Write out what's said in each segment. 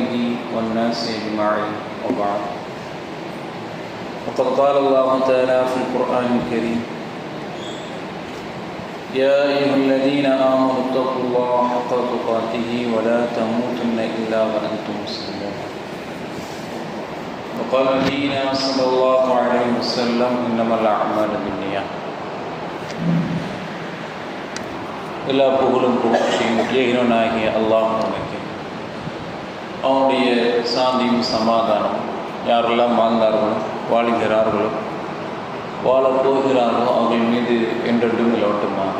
والده والناس أجمعين وبعد وقد قال الله تعالى في القرآن الكريم يا أيها الذين آمنوا اتقوا الله حق تقاته ولا تموتن إلا وأنتم مسلمون وقال نبينا صلى الله عليه وسلم إنما الأعمال بالنيات. எல்லா புகழும் புகழ்ச்சியும் ஏகனாகிய அல்லாஹ் உனக்கு, அவனுடைய சாந்தியும் சமாதானம் யாரெல்லாம் வாழ்ந்தார்களோ வாழுகிறார்களோ வாழப்போகிறார்களோ அவர்கள் மீது என்றென்றும் நிலவட்டுமாக.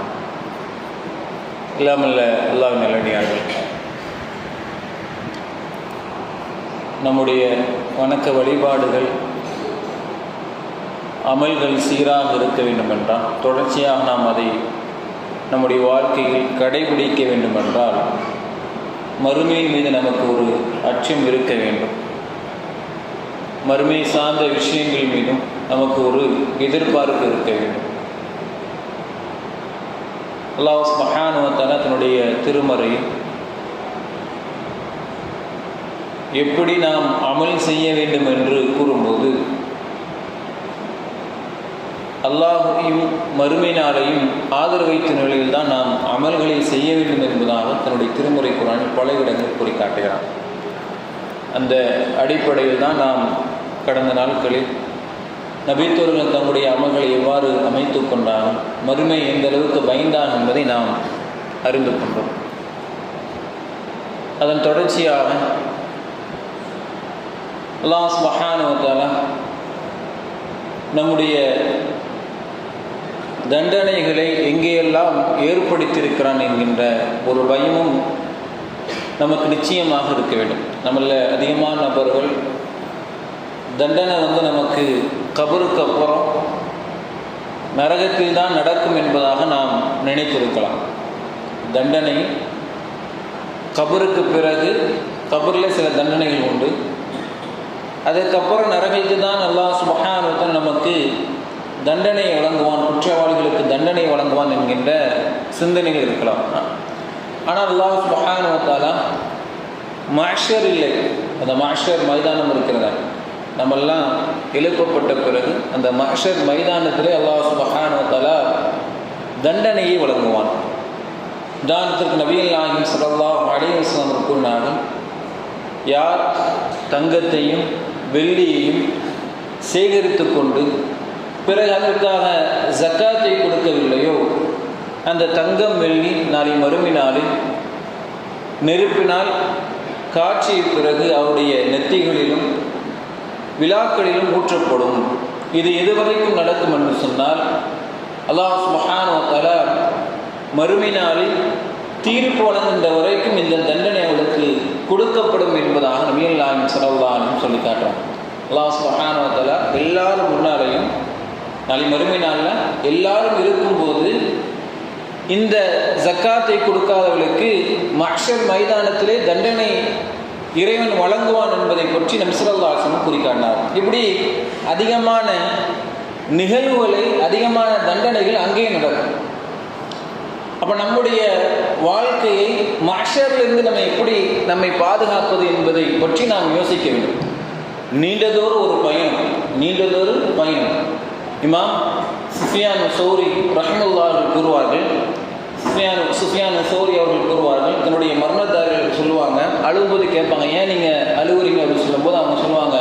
இல்லாமல்ல அல்லாஹ் நல்லடியார்கள், நம்முடைய வணக்க வழிபாடுகள் அமல்கள் சீராக இருக்க வேண்டும் என்றால், தொடர்ச்சியாக நாம் அதை நம்முடைய வாழ்க்கையில் கடைபிடிக்க வேண்டுமென்றால் மறுமையின் மீது நமக்கு ஒரு அச்சம் இருக்க வேண்டும். மறுமை சார்ந்த விஷயங்கள் மீதும் நமக்கு ஒரு எதிர்பார்ப்பு இருக்க வேண்டும். அல்லாஹ் சுப்ஹானஹு வ தஆலா தன்னுடைய திருமறையில் எப்படி நாம் அமல் செய்ய வேண்டும் என்று கூறும்போது, அல்லாஹையும் மறுமை நாளையும் ஆதரவு வைத்த நிலையில் தான் நாம் அமல்களை செய்ய வேண்டும் என்பதாக தன்னுடைய திருமுறை குர்ஆனில் பல இடங்கள் கூறி காட்டுகிறான். அந்த அடிப்படையில் தான் நாம் கடந்த நாட்களில் நபித்தோர்கள் தங்களுடைய அமல்களை எவ்வாறு அமைத்து கொண்டாலும் மறுமை எந்த அளவுக்கு பயந்தான் என்பதை நாம் அறிந்து கொண்டோம். அதன் தொடர்ச்சியாக அல்லாஹ் சுப்ஹானஹு வ தஆலா நம்முடைய தண்டனைகளை எங்கேயெல்லாம் ஏற்படுத்தியிருக்கிறான் என்கின்ற ஒரு பயமும் நமக்கு நிச்சயமாக இருக்க வேண்டும். நம்மள அதிகமான நபர்கள் தண்டனை நமக்கு கபருக்கு அப்புறம் நரகத்தில் தான் நடக்கும் என்பதாக நாம் நினைத்திருக்கலாம். தண்டனை கபருக்கு பிறகு, கபரில் சில தண்டனைகள் உண்டு, அதுக்கப்புறம் நரகத்தில் தான் அல்லாஹ் சுப்ஹானஹு வ தஆலா நமக்கு தண்டனை வழங்குவான், குற்றவாளிகளுக்கு தண்டனை வழங்குவான் என்கின்ற சிந்தனைகள் இருக்கலாம். ஆனால் அல்லாஹ் சுப்ஹானஹு வ தஆலா மஹ்ஷர் இல்லை, அந்த மஹ்ஷர் மைதானம் இருக்கிறதா, நம்மெல்லாம் எழுப்பப்பட்ட பிறகு அந்த மஹ்ஷர் மைதானத்திலே அல்லாஹ் சுப்ஹானஹு வ தஆலா தண்டனையை வழங்குவான். உதாரணத்திற்கு நபிகள் நாயகம் ஸல்லல்லாஹு அலைஹி வஸல்லம் கூறினார்கள், யார் தங்கத்தையும் வெள்ளியையும் சேகரித்து கொண்டு பிறகு அதற்காக ஜக்காத்தை கொடுக்கவில்லையோ, அந்த தங்கம் வெள்ளி நாளை மறுமை நாளில் நெருப்பினால் காட்சிய பிறகு அவருடைய நெத்திகளிலும் விழாக்களிலும் ஊற்றப்படும். இது எதுவரைக்கும் நடக்கும் என்று சொன்னால், அல்லாஹ் சுப்ஹானஹு வ தஆலா மறுமை நாளில் தீர்ப்பு வழங்குகின்ற வரைக்கும் இந்த தண்டனை அவளுக்கு கொடுக்கப்படும் என்பதாக நபிகள் நாயகம் ஸல்லல்லாஹு அலைஹி வஸல்லம் சொல்லி காட்டுறாங்க. அல்லாஹ் சுப்ஹானஹு வ தஆலா எல்லாரும் முன்னாலேயும் நாளை மறுமை நாளில் எல்லாரும் இருக்கும்போது இந்த ஜக்காத்தை கொடுக்காதவர்களுக்கு மஹ்ஷர் மைதானத்திலே தண்டனை இறைவன் வழங்குவான் என்பதை பற்றி நபி ஸல்லல்லாஹு அலைஹி வஸல்லம் குறிக்காட்டினார். இப்படி அதிகமான நிகழ்வுகளை, அதிகமான தண்டனைகள் அங்கேயே நடக்கும். அப்போ நம்முடைய வாழ்க்கையை மஹ்ஷரிலிருந்து நம்ம எப்படி நம்மை பாதுகாப்பது என்பதை பற்றி நாம் யோசிக்க வேண்டும். நீண்டதொரு ஒரு பயணம். இமாம் சுஃபியான் சௌரி ரஹ்மத்துல்லாஹி அவர்கள் கூறுவார்கள், சுஃபியான் சௌரி அவர்கள் கூறுவார்கள், தன்னுடைய மரணத்தார்கள் சொல்லுவாங்க, அழுகும்போது கேட்பாங்க, ஏன் நீங்கள் அழுகுறீங்க அப்படின்னு சொல்லும்போது அவங்க சொல்லுவாங்க,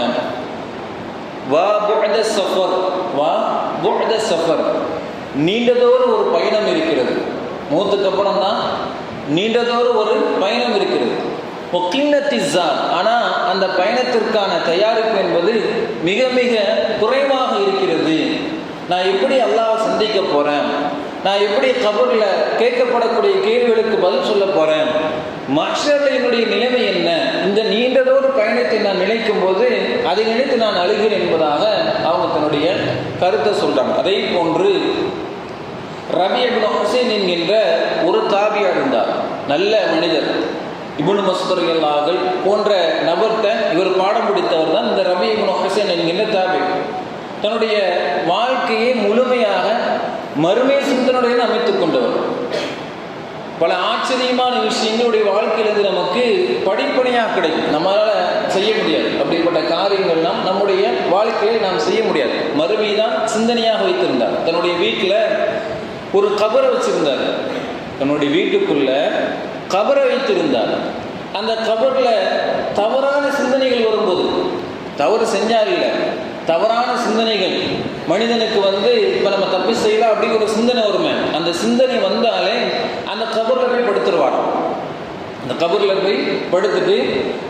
வா புஅத சஃபர், நீண்டதோறு ஒரு பயணம் இருக்கிறது. மூத்துக்கு அப்புறம் தான் நீண்டதோறு ஒரு பயணம் இருக்கிறது. ஆனால் அந்த பயணத்திற்கான தயாரிப்பு என்பது மிக மிக குறைவாக இருக்கிறது. நான் எப்படி அல்லாஹ்வை சந்திக்க போகிறேன், நான் எப்படி கபரில் கேட்கப்படக்கூடிய கேள்விகளுக்கு பதில் சொல்ல போகிறேன், மஹ்ஷரில் என்னுடைய நிலைமை என்ன, இந்த நீண்டதோறு பயணத்தை நான் நினைக்கும் போது அதை நினைத்து நான் அழுகிறேன் என்பதாக அவங்க தன்னுடைய கருத்தை சொல்கிறாங்க. அதே போன்று ரபி இப்னு ஹுசைன் என்கின்ற ஒரு தாபியா இருந்தார், நல்ல மனிதர். இப்னு மஸ்ஊத் ரலியல்லாஹு போன்ற நபர்கிட்ட இவர் பாடம் பிடித்தவர் தான் இந்த ரபி இப்னு ஹுசைன் என்கின்ற தாபி. தன்னுடைய வாழ்க்கையை முழுமையாக மறுமை சிந்தனையுடன் அமைத்துக் கொண்டவர். பல ஆச்சரியமான விஷயங்களுடைய வாழ்க்கையிலிருந்து நமக்கு படிப்படியாக கிடைக்கும். நம்மளால் செய்ய முடியாது. அப்படிப்பட்ட காரியங்கள்லாம் நம்முடைய வாழ்க்கையை நாம் செய்ய முடியாது. மறுமை தான் சிந்தனையாக வைத்திருந்தார். தன்னுடைய வீட்டில் ஒரு கபரை வச்சிருந்தார். தன்னுடைய வீட்டுக்குள்ள கபரை வைத்திருந்தார். அந்த கபரில் தவறான சிந்தனைகள் வரும்போது, தவறு செஞ்சால் இல்லை, தவறான சிந்தனைகள் மனிதனுக்கு இப்போ நம்ம தப்பு செய்யலாம் அப்படி ஒரு சிந்தனை வருமே, அந்த சிந்தனை வந்தாலே அந்த கபரில் போய் படுத்துருவார். அந்த கபரில் போய் படுத்துட்டு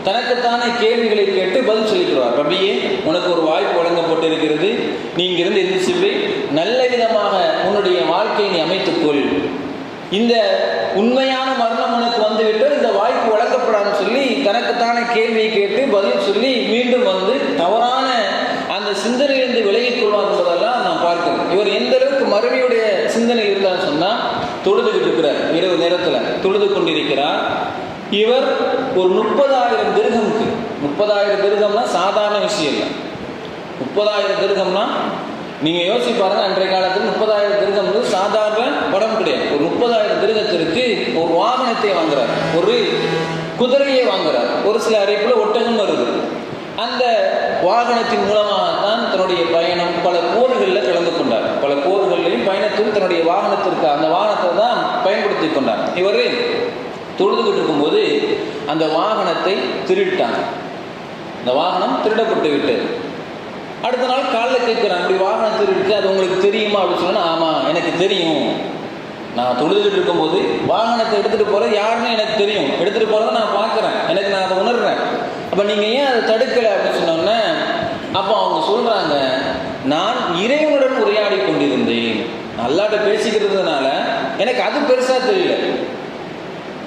தனக்குத்தானே கேள்விகளை கேட்டு பதில் சொல்லிக்கிறார். ரபியே, உனக்கு ஒரு வாய்ப்பு வழங்கப்பட்டு இருக்கிறது, நீ இங்கிருந்து எந்திரிச்சு நல்ல விதமாக உன்னுடைய வாழ்க்கையை நீ அமைத்துக்கொள். இந்த உண்மையான மரணம் உனக்கு வந்துவிட்டால் இந்த வாய்ப்பு வழங்கப்படாதுன்னு சொல்லி தனக்குத்தானே கேள்வியை கேட்டு பதில் சொல்லி மீண்டும் தவறான அந்த சிந்தனையிலிருந்து விலகிக் கொள்வார் என்பதெல்லாம் நான் பார்க்கிறேன். இவர் எந்த அளவுக்கு மறுமையுடைய சிந்தனை இருந்தான்னு சொன்னால், தொழுதுகிட்டு இருக்கிறார். இரவு நேரத்தில் தொழுது கொண்டிருக்கிறார். இவர் ஒரு 30,000 திர்ஹம்க்கு, 30,000 திர்ஹம்னா சாதாரண விஷயம் இல்லை. 30,000 திர்ஹம்னா நீங்கள் யோசிச்சு பாருங்க, அன்றைய காலத்தில் 30,000 திர்ஹம் சாதாரண படம் கிடையாது. ஒரு 30,000 திர்ஹத்திற்கு ஒரு வாகனத்தை வாங்குறார், ஒரு குதிரையை வாங்குறார், ஒரு சில அறிவிப்பில் ஒட்டகம் வருது. அந்த வாகனத்தின் மூலமாகத்தான் தன்னுடைய பயணம் பல போர்களில் கலந்து கொண்டார். பல போர்களையும் பயணத்தில் தன்னுடைய வாகனத்திற்கு அந்த வாகனத்தை தான் பயன்படுத்தி கொண்டார். இவர் தொழுதுகிட்டு இருக்கும்போது அந்த வாகனத்தை திருட்டாங்க. இந்த வாகனம் திருடப்பட்டு விட்டது. அடுத்த நாள் காலையில் கேட்குறான், அப்படி வாகனம் திருட்டு, அது உங்களுக்கு தெரியுமா அப்படின்னு சொன்னா, ஆமாம் எனக்கு தெரியும், நான் தொழுதுகிட்டு இருக்கும்போது வாகனத்தை எடுத்துகிட்டு போகிறது யாருன்னு எனக்கு தெரியும், எடுத்துகிட்டு போகிறத நான் பார்க்குறேன், நான் அதை உணர்றேன். அப்போ நீங்கள் ஏன் அதை தடுக்கலை அப்படின்னு சொன்னோன்னே, அப்போ அவங்க சொல்கிறாங்க, நான் இறைவனுடன் உரையாடி கொண்டிருந்தேன், அல்லாஹ்ட்ட பேசிக்கிறதுனால எனக்கு அது பெருசாக தெரியல.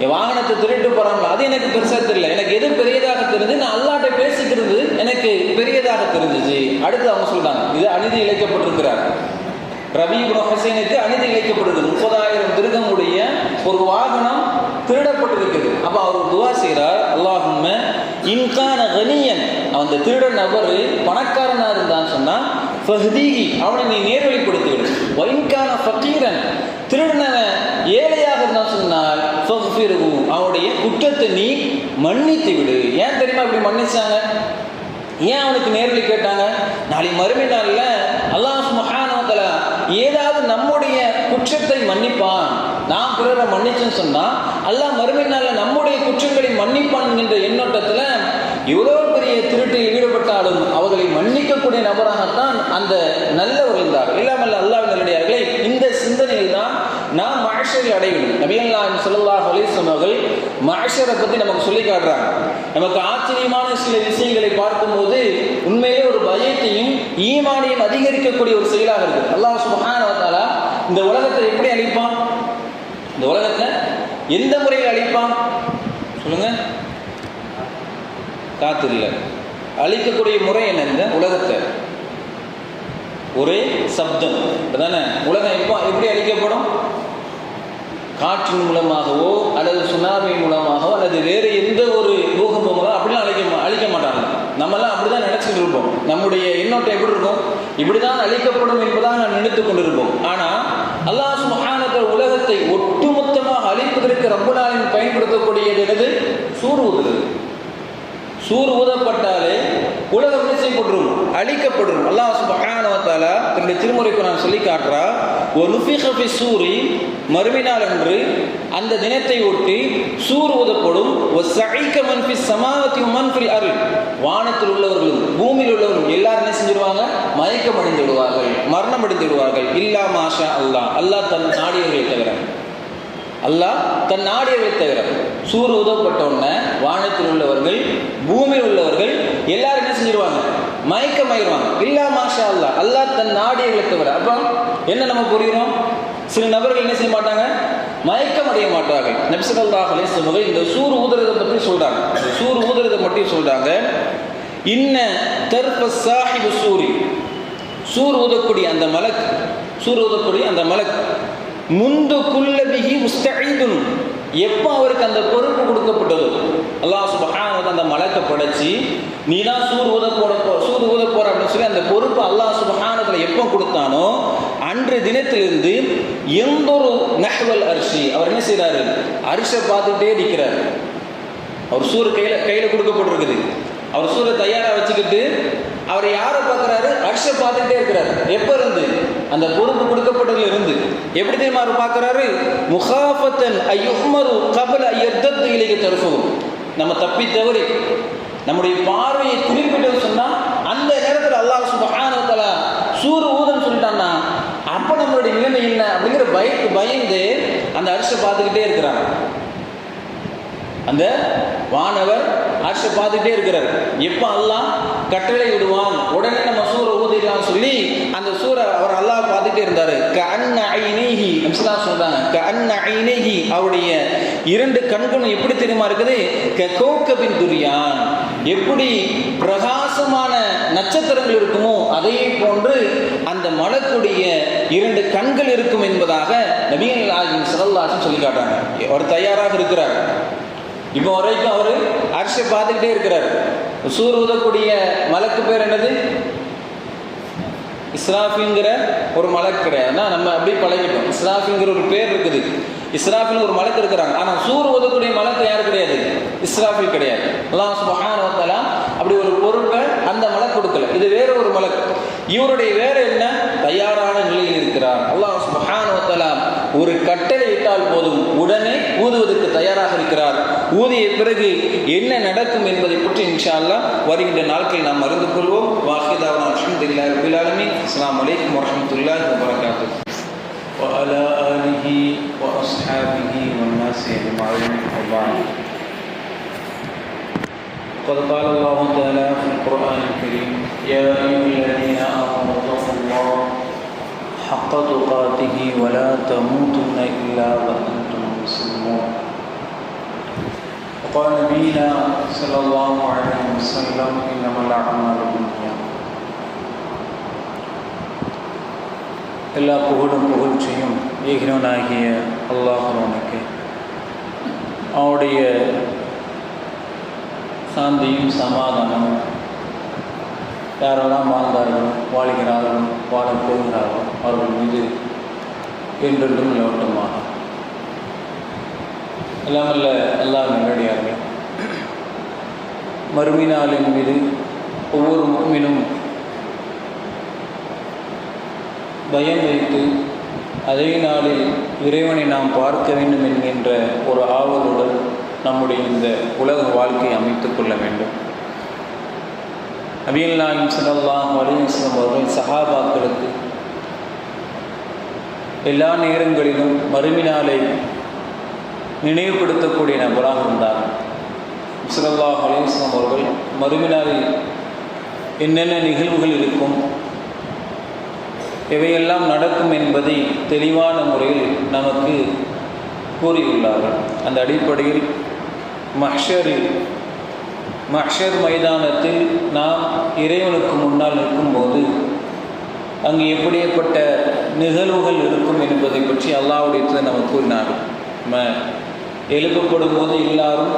என் வாகனத்தை திருட்டு போகிறாங்களோ அது எனக்கு பெருசாக தெரியல, எனக்கு எது பெரியதாக தெரிஞ்சு, நான் அல்லாஹ்ட்ட பேசிக்கிறது எனக்கு பெரியதாக தெரிஞ்சிச்சு. அடுத்து அவங்க சொல்கிறாங்க, இது அநீதி இழைக்கப்பட்டிருக்கிறார். ரபி இப்னு ஹுசைனுக்கு அநீதி இழைக்கப்பட்டிருக்கு. 30,000 திர்ஹமுடைய ஒரு வாகனம் திருடப்பட்டிருக்குது. அப்போ அவர் துவா செய்கிறார், அல்லாஹும்ம இன்கான கனியன், அந்த திருட நபர் பணக்காரனாக இருந்தான்னு சொன்னால் ஃபஹ்தீஹி, அவனை நீ நேர்வழிப்படுத்தி விடு. வைன்கான ஃபகீரன், திருடனவன் ஏழையாக இருந்தான்னு சொன்னால் ஃபக்ஃபிர்ஹு, அவனுடைய குற்றத்தை நீ மன்னித்து விடு. ஏன் தெரியுமா இப்படி மன்னிச்சாங்க? ஏன் அவனுக்கு நேர்வழி கேட்டாங்க? நாளை மறுமை நாளில் அல்லாஹ் சுப்ஹானஹு வ தஆலா ஏதாவது நம்முடைய குற்றத்தை மன்னிப்பான். நாம் பிறரை மன்னிச்சுன்னு சொன்னால் அல்லாஹ் மறுமை நாளில் நம்முடைய குற்றங்களை மன்னிப்பான் என்கின்ற எண்ணோட்டத்தில் எவ்வளோ பெரிய திருட்டில் ஈடுபட்டாலும் அவர்களை மன்னிக்கக்கூடிய நபராகத்தான் அந்த நல்லவர் இருந்தார்கள். இல்லாமல் அல்லாஹ்வின் நல்லடியார்களே, இந்த சிந்தனையில் தான் நாம் மஹ்ஷரை அடையணும். நபிகள் நாயகம் ஸல்லல்லாஹு அலைஹி வஸல்லம் அவர்கள் மஹ்ஷரை பற்றி நமக்கு சொல்லி காட்டுறாங்க. நமக்கு ஆச்சரியமான சில விஷயங்களை பார்க்கும்போது உண்மையிலே ஒரு பயத்தையும் ஈமானையும் அதிகரிக்கக்கூடிய ஒரு செயலாக இருக்குது. அல்லாஹ் சுப்ஹானஹு வ தஆலா இந்த உலகத்தை எப்படி அழிப்பான்? இந்த உலகத்தை எந்த முறையில் அழிப்பான் சொல்லுங்க? காத்து இல்லை, அழிக்கக்கூடிய முறை என்ன? இந்த உலகத்தை ஒரே சப்தம் தானே. உலகம் எப்படி அழிக்கப்படும்? காற்றின் மூலமாகவோ அல்லது சுனாமி மூலமாகவோ அல்லது வேறு எந்த ஒரு பூகம்பமோ அப்படிலாம் அழிக்க மாட்டாங்க. நம்மெல்லாம் அப்படிதான் நினைச்சிட்டு இருப்போம். நம்முடைய எண்ணோட்டம் எப்படி இருக்கும்? இப்படிதான் அழிக்கப்படும் என்பதாக நான் நினைத்து கொண்டிருப்போம். ஆனால் அல்லாஹ் சுப்ஹானஹு வ தஆலா உலகத்தை ஒட்டுமொத்தமாக அழிப்பதற்கு ரப்பல் ஆலமீன் பயன்படுத்தக்கூடியது என்னது? சூர் ஊதுறது. சூர் ஊதப்பட்டாலே உலகம் என்ன செய்யப்படும்? அழிக்கப்படும். அல்லாஹ் சுப்ஹானஹு வ தஆலா தன்னுடைய திருமுறைக்கு நான் சொல்லி காட்டுறா, வனுஃபிக ஃபி சூரி, மறுமைநாள் அன்று அந்த தினத்தை ஒட்டி சூர் ஊதப்படும். வஸஇக மன் ஃபிஸ் ஸமாவாதி வ மன் ஃபில் அர்த், வானத்தில் உள்ளவர்களும் பூமியில் உள்ளவர்களும் எல்லாரும் என்ன செஞ்சிருவாங்க? மயக்கம் அடைந்து விடுவார்கள், மரணம் அடைந்து விடுவார்கள். இல்லா மாஷா அல்லாஹ், அல்லாஹ் தன் நாடியவர்களை தவிர, அல்லாஹ் தன் நாடியவர்களை தவிர. சூர் ஊதப்பட்ட உடனே வானத்தில் உள்ளவர்கள் பூமியில் உள்ளவர்கள் எல்லாரும் என்ன செஞ்சிருவாங்க? மயக்கமாயிருவாங்க. இல்லா மாஷா அல்லாஹ், அல்லாஹ் தன் நாடியவர்களை தவிர. அப்போ என்ன நம்ம புரிகிறோம்? சில நபர்கள் என்ன செய்ய மாட்டாங்க? மயக்கம் அடைய மாட்டார்கள். நபி ஸல்லல்லாஹு அலைஹி வஸல்லம் இந்த சூர் ஊதுறதை பற்றி சொல்றாங்க. சூர் ஊதுறதை மட்டும் சொல்றாங்க, இன்ன தர்ஃப சாஹிபு சூரி, சூர் ஊதக்கூடிய அந்த மலக், சூர் ஊதக்கூடிய அந்த மலக் முந்து குல்லபிஹி முஸ்தஈதுன், எப்போ அவருக்கு அந்த பொறுப்பு கொடுக்கப்பட்டதோ, அல்லாஹ் சுப்ஹானஹு வ தஆலா அந்த மலக்கை படைச்சி நீ தான் சூர் ஊத போற அப்படின்னு சொல்லி அந்த பொறுப்பு அல்லாஹ் சுப்ஹானஹு வ தஆலா எப்போ கொடுத்தானோ அன்று தினத்திலிருந்து எந்தொரு நஹ்வல் அர்ஷி, அவர் என்ன செய்கிறாரு? அரிஷை பார்த்துட்டே இருக்கிறார். அவர் சூர் கையில் கொடுக்கப்பட்டிருக்குது. அவர் சூரை தயாராக வச்சுக்கிட்டு அவர் யாரை பார்க்குறாரு? அர்ஷை பார்த்துக்கிட்டே இருக்கிறாரு. எப்போ இருந்து? அந்த பொறுப்பு கொடுக்கப்பட்டதுல இருந்து. எப்படி தெரியுமா அவர் பார்க்குறாரு? முகாஃபத்தன் ஐயுமரு கபல ஐயர்தத்து இலைக்கு தருஃபுகும். நம்ம தப்பி தவறி நம்முடைய பார்வையை திருப்பிட்டு சொன்னால் அந்த நேரத்தில் அல்லாஹ் சுப்ஹானஹு வ தஆலா சூறு ஊதுன்னு சொல்லிட்டான்னா அப்போ நம்மளுடைய நிலைமை என்ன அப்படிங்கிற பயந்து அந்த அர்ஷை பார்த்துக்கிட்டே இருக்கிறாங்க. அந்த வானவர் அர்ஷை பார்த்துக்கிட்டே இருக்கிறார். எப்போ அல்லாஹ் கட்டளை விடுவான் உடனே நம்ம சூரை ஊதிடலாம் சொல்லி அந்த சூரை அவர் அல்லாஹ் பார்த்துட்டே இருந்தார். கஅன்ன ஐனைஹி சொல்றாங்க, கஅன்ன ஐனைஹி அவருடைய 2 கண்களும் எப்படி தெரியுமா இருக்குது? ககௌகபின் துரியான், எப்படி பிரகாசமான நட்சத்திரங்கள் இருக்குமோ அதே போன்று அந்த மலக்குடைய 2 கண்கள் இருக்கும் என்பதாக நபிகள் நாயகம் ஸல்லல்லாஹு அலைஹி வஸல்லம் சொல்லி காட்டுறாங்க. அவர் தயாராக இருக்கிறார். இப்போ வரைக்கும் அவர் அர்ஷை பார்த்துக்கிட்டே இருக்கிறார். சூர் ஊதக்கூடிய மலக்கு பேர் என்னது? இஸ்ராஃபிங்கிற ஒரு மலக்கு கிடையாதுன்னா நம்ம அப்படியே பழகிட்டோம். இஸ்ராஃபிங்கிற ஒரு பேர் இருக்குது. இஸ்ராஃபில் ஒரு மலக்கு இருக்கிறாங்க. ஆனால் சூர் ஊதக்கூடிய மலக்கு யார் கிடையாது? இஸ்ராஃபில் கிடையாது. அல்லாஹ் சுப்ஹானஹு வ தஆலா அப்படி ஒரு பொருட்களை அந்த மலக்கு கொடுக்கல. இது வேற ஒரு மலக்கு. இவருடைய வேற என்ன? தயாரான நிலையில் இருக்கிறார். அல்லாஹ் சுப்ஹானஹு வ தஆலா ஒரு கட்டளை இட்டால் போதும் உடனே ஊதுவதற்கு தயாராக இருக்கிறார். ஊதிய பிறகு என்ன நடக்கும் என்பதை பற்றி இன்ஷா அல்லாஹ் வருகின்ற நாட்களில் நாம் அறிந்து கொள்வோம். வாஹிதாவனா அல்ஹம்துலில்லாஹி ரப்பில் ஆலமீன். அஸ்ஸலாமு அலைக்கும் வரஹ்மத்துல்லாஹி வபரகாத்துஹு. وعلى آله وأصحابه والناس أجمعين. قد قال الله تعالى في القرآن الكريم: يا أيها الذين آمنوا اتقوا الله حق تقاته ولا تموتن إلا وأنتم مسلمون. وقال نبينا صلى الله عليه وسلم: إنما الأعمال بالنيات. எல்லா புகழ்ச்சியும் ஏகினவனாகிய அல்லாஹ்வுக்கு, அவனுடைய சாந்தியும் சமாதானமும் யாரெல்லாம் வாழ்ந்தார்களோ வாழ்கிறார்களோ வாழப் போகிறார்களோ அவர்கள் மீது என்றென்றும் நிலவட்டமாக. எல்லாமல்ல அல்லாஹ் நல்லடியார்கள், மறுமை நாளின் மீது ஒவ்வொரு முஃமினும் பயம் வைத்து அதே நாளில் இறைவனை நாம் பார்க்க வேண்டும் என்கின்ற ஒரு ஆவலுடன் நம்முடைய இந்த உலக வாழ்க்கையை அமைத்துக் கொள்ள வேண்டும். நபிகள் நாயகம் ஸல்லல்லாஹு அலைஹி வஸல்லம் அவர்கள் சஹாபாக்களுக்கு எல்லா நேரங்களிலும் மறுமை நாளை நினைவுபடுத்தக்கூடிய நபராக இருந்தார். ஸல்லல்லாஹு அலைஹி வஸல்லம் அவர்கள் மறுமை நாளில் என்னென்ன நிகழ்வுகள் இருக்கும், எவையெல்லாம் நடக்கும் என்பதை தெளிவான முறையில் நமக்கு கூறியுள்ளார்கள். அந்த அடிப்படையில் மஹ்ஷர் மைதானத்தில் நாம் இறைவனுக்கு முன்னால் நிற்கும்போது அங்கு எப்படிப்பட்ட நிகழ்வுகள் இருக்கும் என்பதை பற்றி அல்லாஹ்வுடைய நமக்கு கூறினார்கள். நம்ம எழுப்பப்படும் போது எல்லாரும்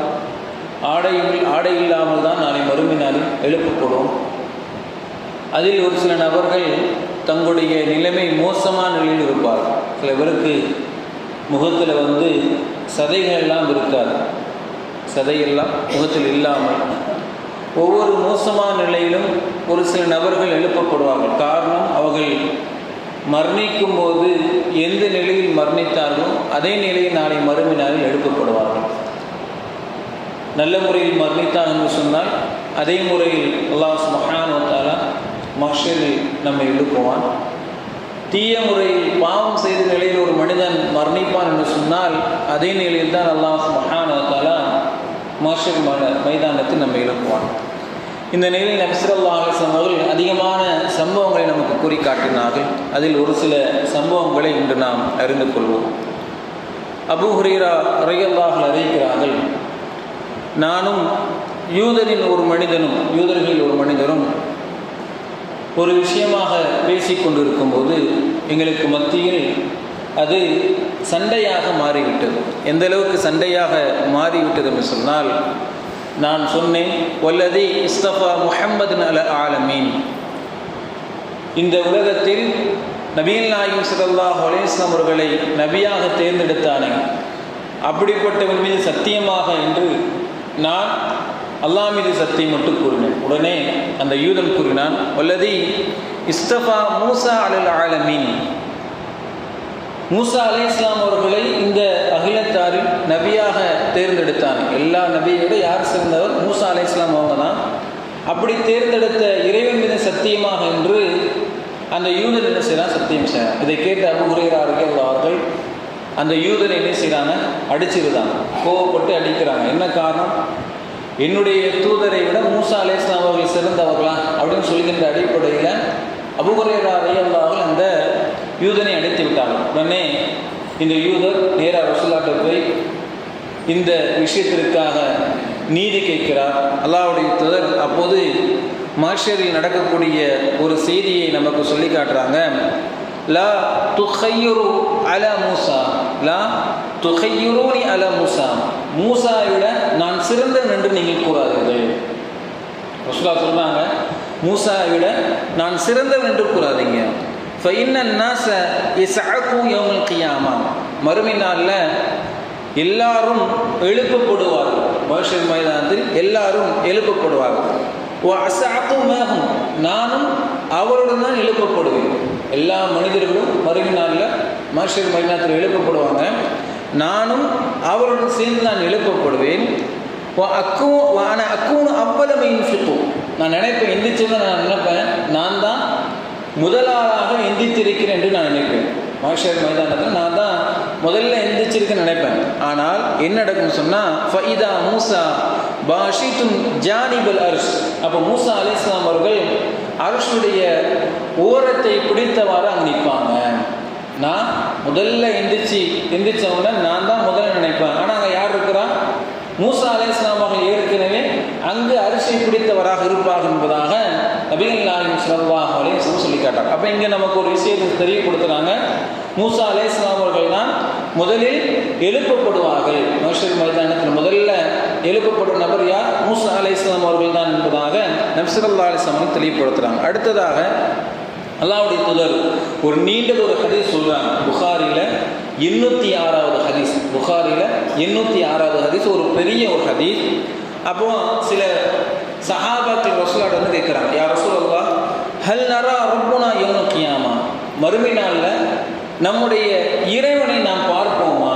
ஆடை இல்லாமல் தான் நாளை மறுமை நாளில் எழுப்பப்படும். அதில் ஒரு சில நபர்கள் தங்களுடைய நிலைமை மோசமான நிலையில் இருப்பார்கள். சில பேருக்கு முகத்தில் சதைகள் எல்லாம் இருக்காது, சதையெல்லாம் முகத்தில் இல்லாமல் ஒவ்வொரு மோசமான நிலையிலும் ஒரு சில நபர்கள் எழுப்பப்படுவார்கள். காரணம், அவர்கள் மரணிக்கும் போது எந்த நிலையில் மரணித்தார்களோ அதே நிலையில் நாளை மறுமை நாளில் எழுப்பப்படுவார்கள். நல்ல முறையில் மரணித்தார் என்று சொன்னால் அதே முறையில் அல்லாஹ் சுப்ஹானஹு வ தஆலா மஹ்ஷரில் நம்மை எழுப்புவான். தீய முறையில் பாவம் செய்த நிலையில் ஒரு மனிதன் மரணிப்பான் என்று சொன்னால் அதே நிலையில் தான் அல்லாஹ் சுப்ஹானஹு வ தஆலா மஹ்ஷர் மைதானத்தில் நம்மை எழுப்புவான். இந்த நிலையில் நபி ஸல்லல்லாஹு அலைஹி வஸல்லம் அவர்கள் அதிகமான சம்பவங்களை நமக்கு கூறி காட்டினார்கள். அதில் ஒரு சில சம்பவங்களை இன்று நாம் அறிந்து கொள்வோம். அபூ ஹுரைரா ரலியல்லாஹு அன்ஹு அறிவிக்கிறார்கள், நானும் யூதர்களில் ஒரு மனிதரும் ஒரு விஷயமாக பேசிக்கொண்டிருக்கும் போது எங்களுக்கு மத்தியில் அது சண்டையாக மாறிவிட்டது. எந்த அளவுக்கு சண்டையாக மாறிவிட்டது என்று சொன்னால், நான் சொன்னேன், வல்லதி இஸ்தஃபா முஹம்மதுன் அல ஆலமீன், இந்த உலகத்தில் நபிகள் நாயகம் ஸல்லல்லாஹு அலைஹி வஸல்லம் அவர்களை நபியாக தேர்ந்தெடுத்தானே, அப்படிப்பட்டவன் மீது சத்தியமாக என்று நான் அல்லாஹ் மீது சத்தியம் மட்டும் கூறினேன். உடனே அந்த யூதன் கூறினான், வல்லதி இஸ்தஃபா மூசா அலல் ஆலமீன், மூசா அலைஹிஸ்ஸலாம் அவர்களை இந்த அகிலத்தாரில் நபியாக தேர்ந்தெடுத்தான். எல்லா நபியை விட யார் சிறந்தவர்? மூசா அலைஹிஸ்ஸலாம் அவங்க தான். அப்படி தேர்ந்தெடுத்த இறைவன் மீது சத்தியமாக என்று அந்த யூதன் என்ன செய்யறான்? சத்தியம் செய்யறான். இதை கேட்ட அபூ ஹுரைரா ரலியல்லாஹு அவர்கள் அந்த யூதனை என்ன செய்யறாங்க? அடிச்சிருந்தாங்க, கோவப்பட்டு அடிக்கிறாங்க. என்ன காரணம்? என்னுடைய தூதரை விட மூசா அலைஹிஸ்ஸலாம் அவர்கள் சிறந்தவர்களா அப்படின்னு சொல்கின்ற அடிப்படையில் அபூ ஹுரைரா ரலியல்லாஹு அவர்கள் அந்த யூதனை அடித்து விட்டார்கள். உடனே இந்த யூதர் நேராக ரசூலுல்லாஹ்ட்ட போய் இந்த விஷயத்திற்காக நீதி கேட்கிறார். அல்லாஹ்வுடைய தூதர் அப்போது மாஷரில் நடக்கக்கூடிய ஒரு செய்தியை நமக்கு சொல்லி காட்டுறாங்க. லா துஹையுரு அலா மூசா, லா துஹையுருனி அலா மூசா, மூசாவை விட நான் சிறந்தவன் என்று நீங்கள் கூறாதீர்கள். ரசூலுல்லாஹ் சொல்றாங்க, மூசாவை விட நான் சிறந்தவன் என்று கூறாதீங்க. ஃபஇன்னன் நாஸ யஸ்அகு யௌமல் கியாமா, மறுமை நாளில் எல்லாரும் எழுப்பப்படுவார்கள். மஹ்ஷர் மைதானத்தில் எல்லாரும் எழுப்பப்படுவார்கள். நானும் அவருடன் தான் எழுப்பப்படுவேன். எல்லா மனிதர்களும் மறுமை நாளில் மஹ்ஷர் மைதானத்தில் எழுப்பப்படுவாங்க. நானும் அவருடன் சேர்ந்து நான் எழுப்பப்படுவேன். நான் நினைப்பேன், எந்திரிச்சவங்க நான் நினைப்பேன், நான் தான் முதலாளாக எந்திரித்திருக்கிறேன் என்று நான் நினைப்பேன். மஹ்ஷர் மைதானத்தில் நான் தான் முதல்ல எந்திரிச்சிருக்கேன்னு நினைப்பேன். ஆனால் என்ன நடக்கும்னு சொன்னால், ஃபஇதா மூசா பாஷித்துன் ஜானிபல் அர்ஷ், அப்போ மூசா அலைஹிஸ்ஸலாம் அவர்கள் அர்ஷுடைய ஓரத்தை பிடித்தவாறு அங்கே நிற்பாங்க. நான் முதல்ல எந்திரிச்சவங்க நான் தான் முதல்ல நினைப்பேன். ஆனால் அங்கே யார் இருக்கிறா? மூசா அலைஹிஸ்ஸலாம் அவர்கள் ஏற்கனவே அங்கு அரிசி பிடித்தவராக இருப்பார்கள் என்பதாக நபிகள் நாயகம் ஸல்லல்லாஹு அலைஹி வஸல்லம் சொல்லி காட்டாங்க. அப்போ இங்கே நமக்கு ஒரு விஷயத்தை தெரியப்படுத்துகிறாங்க. மூசா அலைஹிஸ்ஸலாம் அவர்கள் தான் முதலில் எழுப்பப்படுவார்கள். மஹ்ஷர் மைதானத்தில் முதல்ல எழுப்பப்படும் நபர் யார்? மூசா அலைஹிஸ்ஸலாம் அவர்கள் தான் என்பதாக நபி ஸல்லல்லாஹு அலைஹி வஸல்லம் தெளிவுபடுத்துகிறாங்க. அடுத்ததாக அல்லாஹ்வுடைய தூதர் ஒரு நீண்டது ஒரு ஹதீஸ் சொல்றாங்க. புகாரில 806வது ஹதீஸ், புகாரில 806வது ஹதீஸ், ஒரு பெரிய ஒரு ஹதீஸ். அப்போ சில சஹாபாக்கள் ரசூலுல்லாஹ் வந்து கேட்குறாங்க, யா ரசூலல்லாஹ் ஹல் நரா ரப்புனா யௌமல் கியாமா, மறுமை நாளில் நம்முடைய இறைவனை நாம் பார்ப்போமா?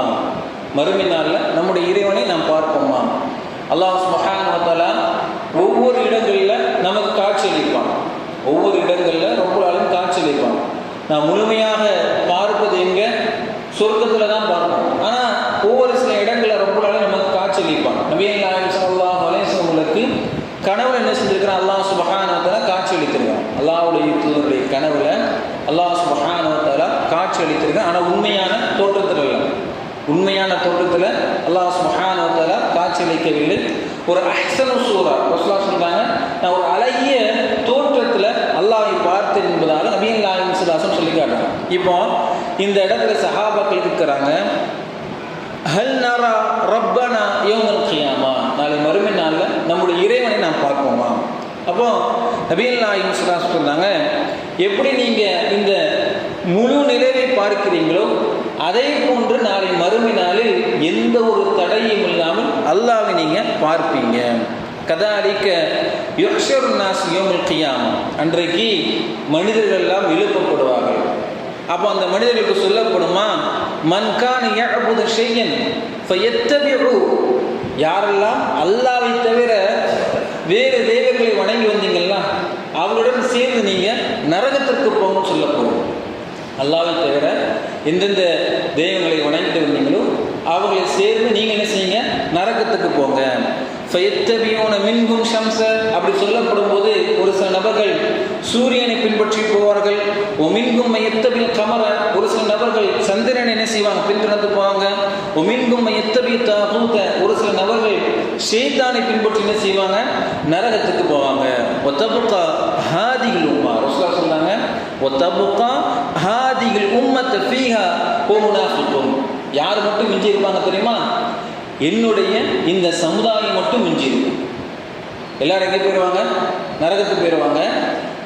மறுமை நாளில் நம்முடைய இறைவனை நாம் பார்ப்போமா? அல்லாஹ் சுப்ஹானஹு வ தஆலா ஒவ்வொரு இடங்களில் நமக்கு காட்சி அளிப்பான். ஒவ்வொரு இடங்களில் ரப்புல் ஆலமீன் காட்சி அளிப்பான். நான் முழுமையாக பார்ப்பது எங்கே? சொர்க்கத்தில் தான் பார்ப்போம். ஆனால் ஒவ்வொரு சில இடங்களில் ரப்புல் ஆலமீன் நமக்கு காட்சி அளிப்பான். நபிகள் நாயகம் ஸல்லல்லாஹு அலைஹி வஸல்லம் கனவுல என்ன செஞ்சிருக்கிறான்? அல்லாஹ் சுப்ஹானஹு வ தஆலா காட்சி அளித்திருக்கான். அல்லாஹ்வுடைய தூதருடைய கனவுல அல்லாஹ் சுப்ஹானஹு வ தஆலா காட்சி அளித்திருக்கான். ஆனால் உண்மையான தோற்றத்தில் இல்லை. உண்மையான தோற்றத்தில் அல்லாஹ் சுப்ஹானஹு வ தஆலா காட்சி அளிக்கவில்லை. ஒரு அஹ்ஸனு சூரா ரசூலுல்லாஹ் சொல்றாங்க, நான் ஒரு அழகிய தோற்றத்தில் அல்லாஹ்வை பார்த்தேன் என்பதாக நபிகள் நாயகம் ஸல்லல்லாஹு அலைஹி வஸல்லம் சொல்லி காட்டுறாங்க. இப்போ இந்த இடத்துல சஹாபாக்கள் இருக்கிறாங்க, ஹல் நரா ரப்பனா யௌமல் கியாமா, நாளை மறுமை நாளில் நம்முடைய இறைவனை நாம் பார்ப்போமா? அப்போ நபிகள் நாயகம் ஸல்லல்லாஹு அலைஹி வஸல்லம் சொன்னாங்க, எப்படி நீங்கள் இந்த முழு நிலையை பார்க்கிறீங்களோ அதே போன்று நாளை மறுமை நாளில் எந்த ஒரு தடையும் இல்லாமல் அல்லாஹ்வை நீங்கள் பார்ப்பீங்க. கதாலிக்க யுஹ்ஷரு நாஸ் யௌமல் கியாமா, அன்றைக்கு மனிதர்கள் எல்லாம் எழுப்பப்படுவார்கள். அப்போ அந்த மனிதர்களுக்கு சொல்லப்படுமா, மன் கான யஅபுது ஷையன் ஃபயத்தபிஉ, யாரெல்லாம் அல்லாஹ்வை தவிர வேறு தெய்வங்களை வணங்கி வந்தீங்களா அவர்களுடன் சேர்ந்து நீங்கள் நரகத்திற்கு போகணும்னு சொல்லப்படும். அல்லாஹ்வை தவிர எந்தெந்த தெய்வங்களை வணங்கிட்டு வந்தீங்களோ அவர்களை சேர்ந்து நீங்கள் என்ன செய்யுங்க? நரகத்துக்கு போங்க. ஃபயத்தபியூன மின்ஹும் ஷம்ஸ, அப்படி சொல்லப்படும் போது ஒரு சில நபர்கள் சூரியனை பின்பற்றி போவார்கள். ஒமின்கும் யத்தபில் கமர, ஒரு சில நபர்கள் சந்திரனை என்ன செய்வாங்க? பின்தொடர்ந்து போவாங்க. ஒமின்கும் யத்தபி தாகூத, ஒரு சில நபர்கள் ஷைத்தானை பின்பற்றி என்ன செய்வாங்க? நரகத்துக்கு போவாங்க. ஒத்தபுகா ஹாதிகில் உம்மா, ரசூலுல்லாஹ் சொன்னாங்க, ஒத்தபுகா ஹாதிகில் உம்மத் ஃபீஹா முனாஃபிகுன், யார் மட்டும் மிஞ்சி இருப்பாங்க தெரியுமா? என்னுடைய இந்த சமுதாயம் மட்டும் மிஞ்சி இருக்கும். எல்லாரும் எங்கே போயிடுவாங்க? நரகத்துக்கு போயிடுவாங்க.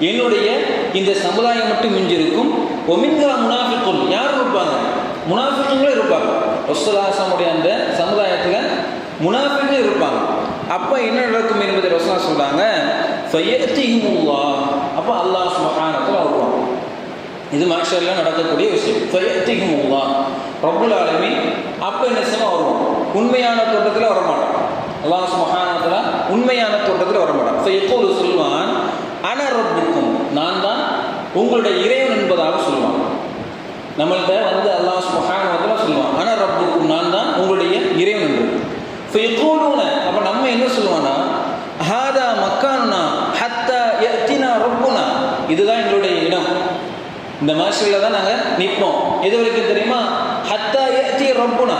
என்னுடைய இந்த சமுதாயம் மட்டும் மிஞ்சி இருக்கும். ஒமின்கா முனாஃபிகுன், யார் இருப்பாங்க? முனாஃபிக்குங்களும் இருப்பாங்க. ரசூலுல்லாஹ் அந்த சமுதாயத்தில் முனாஃபிக்கும் இருப்பாங்க. அப்போ என்ன நடக்கும் என்பதை ரசூலுல்லாஹ் சொல்றாங்க, ஃபயத்திஹுமுல்லாஹ், அப்போ அல்லாஹ் சுப்ஹானஹு வ தஆலா வருவான். இது மஹ்ஷர்ல நடக்கக்கூடிய விஷயம். ஃபயத்திஹுமுல்லாஹ், ரப்புல் ஆலமீன் அப்போ என்ன செய்ய வருவான், உண்மையான தோட்டத்தில் வரமாட்டான். அல்லாஹ் சுப்ஹானஹு வ தஆலா உண்மையான தோட்டத்தில் வரமாட்டான். ஃபயக்கூலு, சொல்வான், அன ரப்புக்கும், நான் தான் உங்களுடைய இறைவன் என்பதாக சொல்லுவான். நம்மள்கிட்ட வந்து அல்லாஹ் சுப்ஹானஹு வ தஆலா சொல்லுவான், அன ரப்புக்கும், நான் தான் உங்களுடைய இறைவன் என்று. ஃபயக்கூலுன, அப்போ நம்ம என்ன சொல்லுவானா, ஹாதா மக்கானுனா ஹத்தா யத்தினா ரப்புனா, இதுதான் எங்களுடைய இடம், இந்த மாஷில் தான் நாங்கள் நிற்போம். எது வரைக்கும் தெரியுமா, ஹத்தா யத்தி ரப்புனா,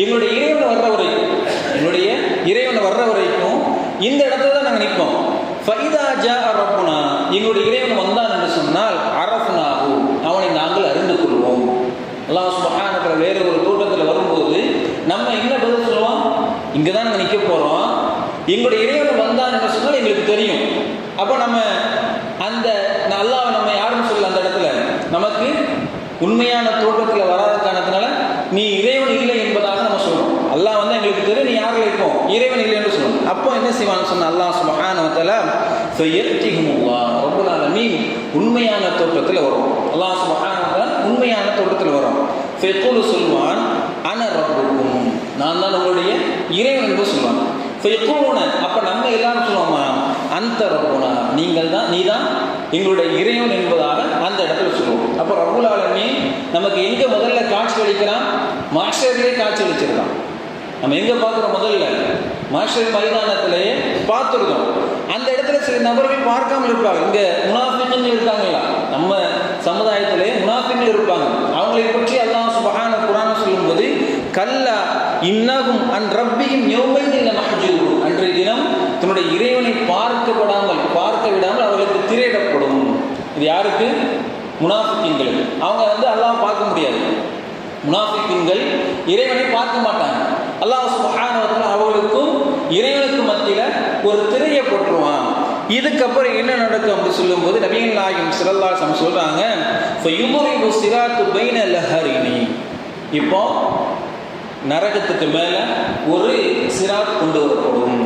எங்களுடைய இறைவன் வர்ற வரைக்கும், எங்களுடைய இறைவன் வர்ற வரைக்கும் இந்த இடத்துல தான் நாங்கள் நிற்போம். ஃபைதா ஜாஅ ரப்புனா, எங்களுடைய இறைவன் வந்தான் என்று சொன்னால் அரஃப்னாஹு, அவனை நாங்கள் அறிந்து கொள்வோம். அல்லாஹ் சுப்ஹானஹு வ தஆலா வேற ஒரு தோட்டத்தில் வரும்போது நம்ம என்ன பதில் சொல்லுவோம், இங்கே தான் நாங்கள் நிற்க போகிறோம், எங்களுடைய இறைவன் வந்தான் என்று சொன்னால் எங்களுக்கு தெரியும். அப்போ நம்ம அந்த அல்லாஹ் நம்ம யாருன்னு சொல்லல, அந்த இடத்துல நமக்கு உண்மையான தோட்டத்தில் வராத காரணத்தினால நீ இறைவன் இல்லை என்பதாக நம்ம சொல்றோம். அல்லாஹ் வந்து எங்களுக்கு தெரியும், நீ யாரில் இருப்போம், இறைவன் இல்லை என்று சொல்லணும். அப்போ என்ன செய்வான்னு சொன்ன அல்லாஹ் சுப்ஹானஹு வ தஆலா ஃபயத்திஹுமுல்லாஹ், ரப்புல் ஆலமீன் உண்மையான தோட்டத்தில் வரும். அல்லாஹ் சுப்ஹானஹு வ தஆலா உண்மையான தோட்டத்தில் வரும். ஃபயக்கூலு, சொல்வான், அன ரப்புக்கும், நான் தான் உங்களுடைய இறைவன் என்று சொல்வான். ஃபயக்கூலுன, அப்போ நம்ம எல்லாரும் சொல்லுவோமா, அந்த ரப்புனா, நீங்கள் தான், நீ தான் எங்களுடைய இறைவன் என்பதாக அந்த இடத்துல சொல்லுவோம். அப்போ ரப்புல் ஆலமீன் நமக்கு எங்கே முதல்ல காட்சி அளிக்கிறான், மஹ்ஷரிலே காட்சி அளிச்சிருக்கான். நம்ம எங்கே பார்க்குறோம், முதல்ல மஹ்ஷர் மைதானத்திலேயே பார்த்துருக்கோம். அந்த இடத்துல சில நபர்கள் பார்க்காமல் இருப்பாங்க. இங்கே முனாஃபிக்குன்னு இருக்காங்களா, நம்ம சமுதாயத்திலே முனாஃபிக்குன்னு இருப்பாங்க. அவங்களை பற்றி அல்லாஹ் சுப்ஹானஹு குர்ஆன் சொல்லும்போது, கல்லா இன்னஹும் அன் ரப்பிஹிம் யௌமைதின் லமஹ்ஜூரூன், அன்றைய தினம் தன்னுடைய இறைவனை பார்க்க விடாமல் அவர்களுக்கு திரையிடப்படும். இது யாருக்கு, முனாஃபிக்குங்களுக்கு. அவங்க வந்து அல்லாஹ் பார்க்க முடியாது. முனாஃபிக்குங்கள் இறைவனை பார்க்க மாட்டாங்க. அல்லாஹ் சுப்ஹானஹு வ தஆலா அவர்களுக்கும் இறைவனுக்கு மத்தியில் ஒரு திரையை போட்டுருவான். இதுக்கப்புறம் என்ன நடக்கும் அப்படி சொல்லும்போது நபிகள் நாயகம் ஸல்லல்லாஹு அலைஹி வஸல்லம் சொல்றாங்க, ஃபயுதுரிபு ஸிராத்து பைன லஹரினி, இப்போ நரகத்துக்கு மேலே ஒரு சிராத் கொண்டு வரப்படும்.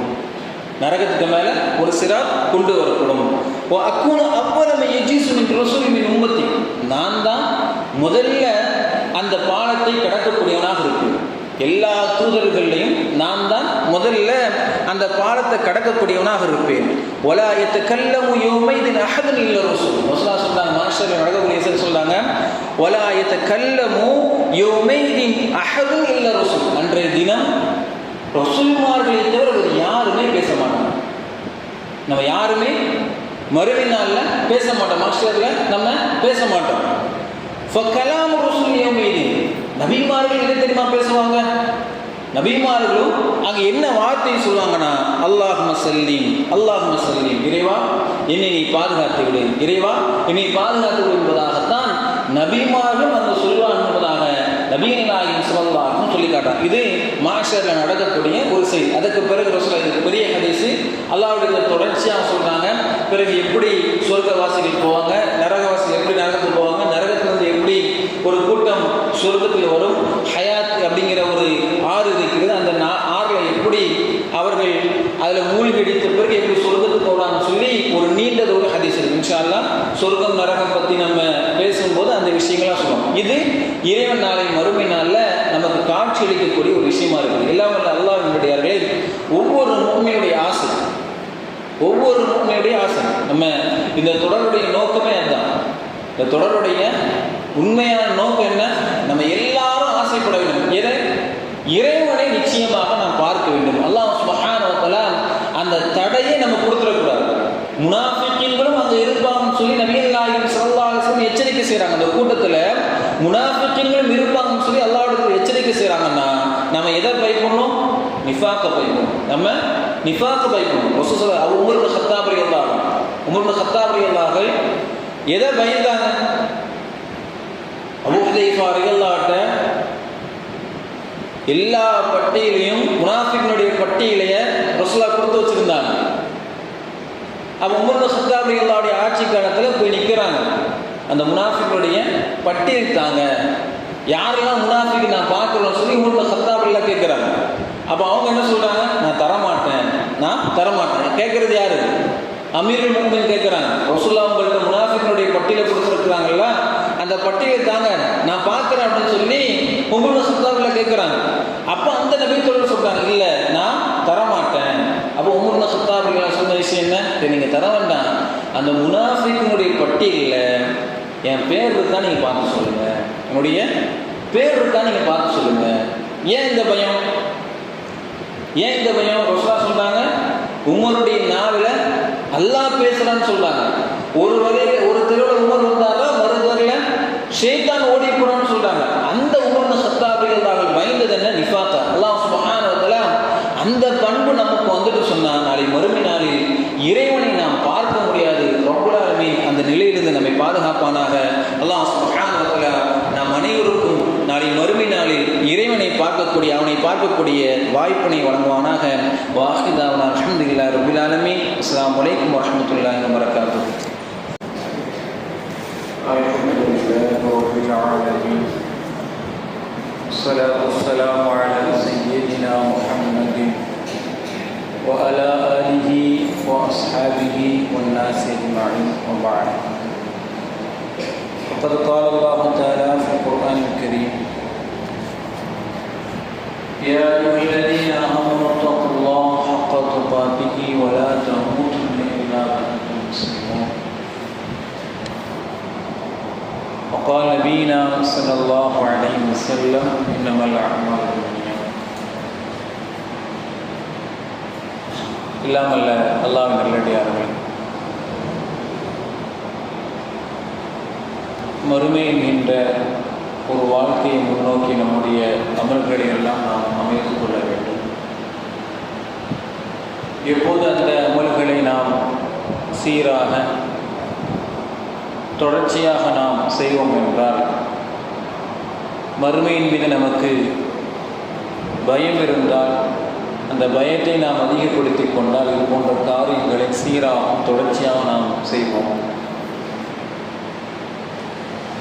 நரகத்துக்கு மேலே ஒரு சிராத் கொண்டு வரப்படும். ஓ அக்கூன அவ்வளவு எஜீசு மின் ரசூலி மின் உம்மத்தி, நான் தான் முதல்ல அந்த பாலத்தை கடக்கக்கூடியவனாக இருக்கு. எல்லா தூதர்களையும் நான் தான் முதல்ல அந்த பாலத்தை கடக்கக்கூடியவனாக இருப்பேன். ஒலா யத்தகல்லமு யௌமைதின் அஹதுன் இல்ல ரசூல், ரசூலுல்லாஹ் சொல்றாங்க, மஹ்ஷர்ல நடக்கக்கூடிய விஷயம் சொல்றாங்க, ஒலா யத்தகல்லமு யௌமைதின் அஹதுன் இல்ல ரசூல், அன்றைய தினம் ரசூல்மார்களை தவிர வேறு யாருமே பேச மாட்டாங்க. நம்ம யாருமே மறுமை நாளில் பேச மாட்டோம், மஹ்ஷர்ல நம்ம பேச மாட்டோம். ஃபகலாம் ரசூல் யௌமைதின், நபிமார்கள் என்ன தெரியுமா பேசுவாங்க, நபிமார்களும் அங்கே என்ன வார்த்தை சொல்லுவாங்கன்னா, அல்லாஹும்ம ஸல்லீம் அல்லாஹும்ம ஸல்லீம், இறைவா என்னை நீ பாதுகாத்து விடு, இறைவா என்னை பாதுகாத்து விடு என்பதாகத்தான் நபிமார்களும் அங்கே சொல்வான் என்பதாக நபிகள் நாயகம் ஸல்லல்லாஹு அலைஹி வஸல்லம் சொல்லி காட்டுறாங்க. இது மஹ்ஷர்ல நடக்கக்கூடிய ஒரு செய்தி. அதுக்கு பிறகு ரசூலுல்லாஹ், இது பெரிய ஹதீஸ், அல்லாஹ்வுடைய தொடர்ச்சியாக சொல்றாங்க. பிறகு எப்படி சொர்க்கவாசிகள் போவாங்க, நரகவாசிகள் எப்படி நரகத்துக்கு போவாங்க, நரகத்திலிருந்து எப்படி ஒரு கூட்டம் சொர்க்கத்தில் வரும், ஹயாத் அப்படிங்கிற ஒரு ஆறு இருக்கிறது, அந்த ஆறில் எப்படி அவர்கள் அதில் மூழ்கடித்த பிறகு எப்படி சொர்க்கத்துக்கு போகலான்னு சொல்லி ஒரு நீண்டது ஒரு ஹதீஸ் இருக்கு. இன்ஷா அல்லாஹ் சொர்க்கம் நரகம் பற்றி நம்ம பேசும்போது அந்த விஷயங்கள்லாம் சொல்லுவோம். இது இறைவன் நாளை மறுமை நாளில் நமக்கு காட்சி அளிக்கக்கூடிய ஒரு விஷயமா இருக்குது. எல்லாம் அல்லாஹ்வினுடையார்களே, ஒவ்வொரு முஃமினுடைய ஆசை, ஒவ்வொரு முஃமினுடைய ஆசை, நம்ம இந்த தொடருடைய நோக்கமே அதுதான். இந்த தொடருடைய உண்மையான நோக்கம் என்ன, நம்ம எல்லாரும் ஆசைப்பட வேண்டும், எதை, இறைவனை நிச்சயமாக நாம் பார்க்க வேண்டும். அல்லாஹ் சுப்ஹானஹு வ தஆலா அந்த தடையை நம்ம கொடுத்துடக்கூடாது. முனாஃபிக்கீன்களும் அங்கே இருப்பாங்கன்னு சொல்லி நபிகள் நாயகம் ஸல்லல்லாஹு அலைஹி வஸல்லம் எச்சரிக்கை செய்கிறாங்க. அந்த கூட்டத்தில் முனாஃபிக்கீன்களும் இருப்பாங்கன்னு சொல்லி அல்லாஹ்வுக்கு எச்சரிக்கை செய்கிறாங்கன்னா நம்ம எதை பயப்படணும், நிஃபாக்க பயப்படணும். நம்ம நிஃபாக்க பயப்படணும். ரசூலுல்லாஹ் உமர் இப்னு கத்தாப் ரலியல்லாஹு அன்ஹு, உமர் இப்னு கத்தாப் ரலியல்லாஹு எதை பயந்தாங்க, அபூ ஹுதைஃபா ரலியல்லாஹு அன்ஹு எல்லா பட்டியலையும் முனாஃபிக்னுடைய பட்டியலையே ரசூலுல்லாஹ் கொடுத்து வச்சிருந்தாங்க. அப்போ உமர் இப்னு கத்தாப் ரலியல்லாஹு அன்ஹு ஆட்சி காலத்தில் போய் நிற்கிறாங்க, அந்த முனாஃபிக்னுடைய பட்டியல் தாங்க, யாரெல்லாம் முனாஃபிக் நான் பார்க்கணும்னு சொல்லி உமர் இப்னு கத்தாப் ரலியல்லாஹு கேட்குறாங்க. அப்போ அவங்க என்ன சொல்கிறாங்க, நான் தரமாட்டேன். கேட்குறது யாரு? அமீருல் முஃமினீன் கேட்குறாங்க. ரசூலுல்லாஹ் அவங்கள்ட்ட முனாஃபிக்குடைய பட்டியலை கொடுத்துருக்குறாங்கல்ல, அந்த பட்டியலை தாங்க நான் பார்க்குறேன் அப்படின்னு சொல்லி உங்களோட சுத்தாவில் கேட்குறாங்க. அப்போ அந்த நபித்தோடு சொல்கிறாங்க, இல்லை நான் தரமாட்டேன். அப்போ உங்களோட சுத்தாவில் சொன்ன விஷயம் என்ன? நீங்கள் தர வேண்டாம், அந்த முனாஃபிக்குடைய பட்டியலில் என் பேர் இருக்கா நீங்கள் பார்த்து சொல்லுங்கள், என்னுடைய பேர் இருக்கா நீங்கள் பார்த்து சொல்லுங்கள். ஏன் இந்த பயம்? ரசூலுல்லாஹ் சொல்றாங்க, உமருடைய நாவில் அல்லாஹ் பேசுறான்னு சொல்றாங்க. ஒரு தெருவில் உமர் வந்தாரா, மறு தெருவில் ஷைத்தான் ஓடி போறான்னு சொல்றாங்க. அந்த உமர் சத்தாபிகள் அவர்கள் பயந்தது என்ன? நிஃபாக்கா. அல்லாஹ் சுப்ஹானஹு வ தஆலா அந்த பண்பு நமக்கு வந்துட்டு சொன்னா, நாளை மறுமை நாளில் இறைவனை நாம் பார்க்க முடியாது. ரப்புல் ஆலமீன் அந்த நிலையிலிருந்து நம்மை பாதுகாப்பானாக. அல்லாஹ் சுப்ஹானஹு வ தஆலா நாம் அனைவருக்கும் நாளை மறுமை நாளில் இறைவனை பார்க்கக்கூடிய, அவனை பார்க்கக்கூடிய வாய்ப்பினை வழங்குவானாக. வாஹிதாவனா அல்ஹம்துலில்லாஹி ரப்பில் ஆலமீன். அஸ்ஸலாமு அலைக்கும் வரஹ்மத்துல்லாஹி வபரகாத்துஹு. الصلاة والسلام على سيدنا محمد وعلى آله وأصحابه والناس أجمعين وبعد. فقد قال الله تعالى في القرآن الكريم: يا أيها الذين آمنوا اتقوا الله حق تقاته ولا تموتن إلا وأنتم مسلمون. وقال نبينا صلى الله عليه وسلم: إنما الأعمال بالنيات. இல்லாமல்ல அல்லாஹ்வின் நல்லடியார்களே, மறுமை என்கின்ற ஒரு வாழ்க்கையை முன்னோக்கி நம்முடைய அமல்களை எல்லாம் நாம் அமைத்து கொள்ள வேண்டும். எப்போது அந்த அமல்களை நாம் சீராக தொடர்ச்சியாக நாம் செய்வோம் என்றால், மறுமையின் மீது நமக்கு பயம் இருந்தால், அந்த பயத்தை நாம் அதிகப்படுத்தி கொண்டால், இது போன்ற காரியங்களை சீராகவும் தொடர்ச்சியாக நாம் செய்வோம்.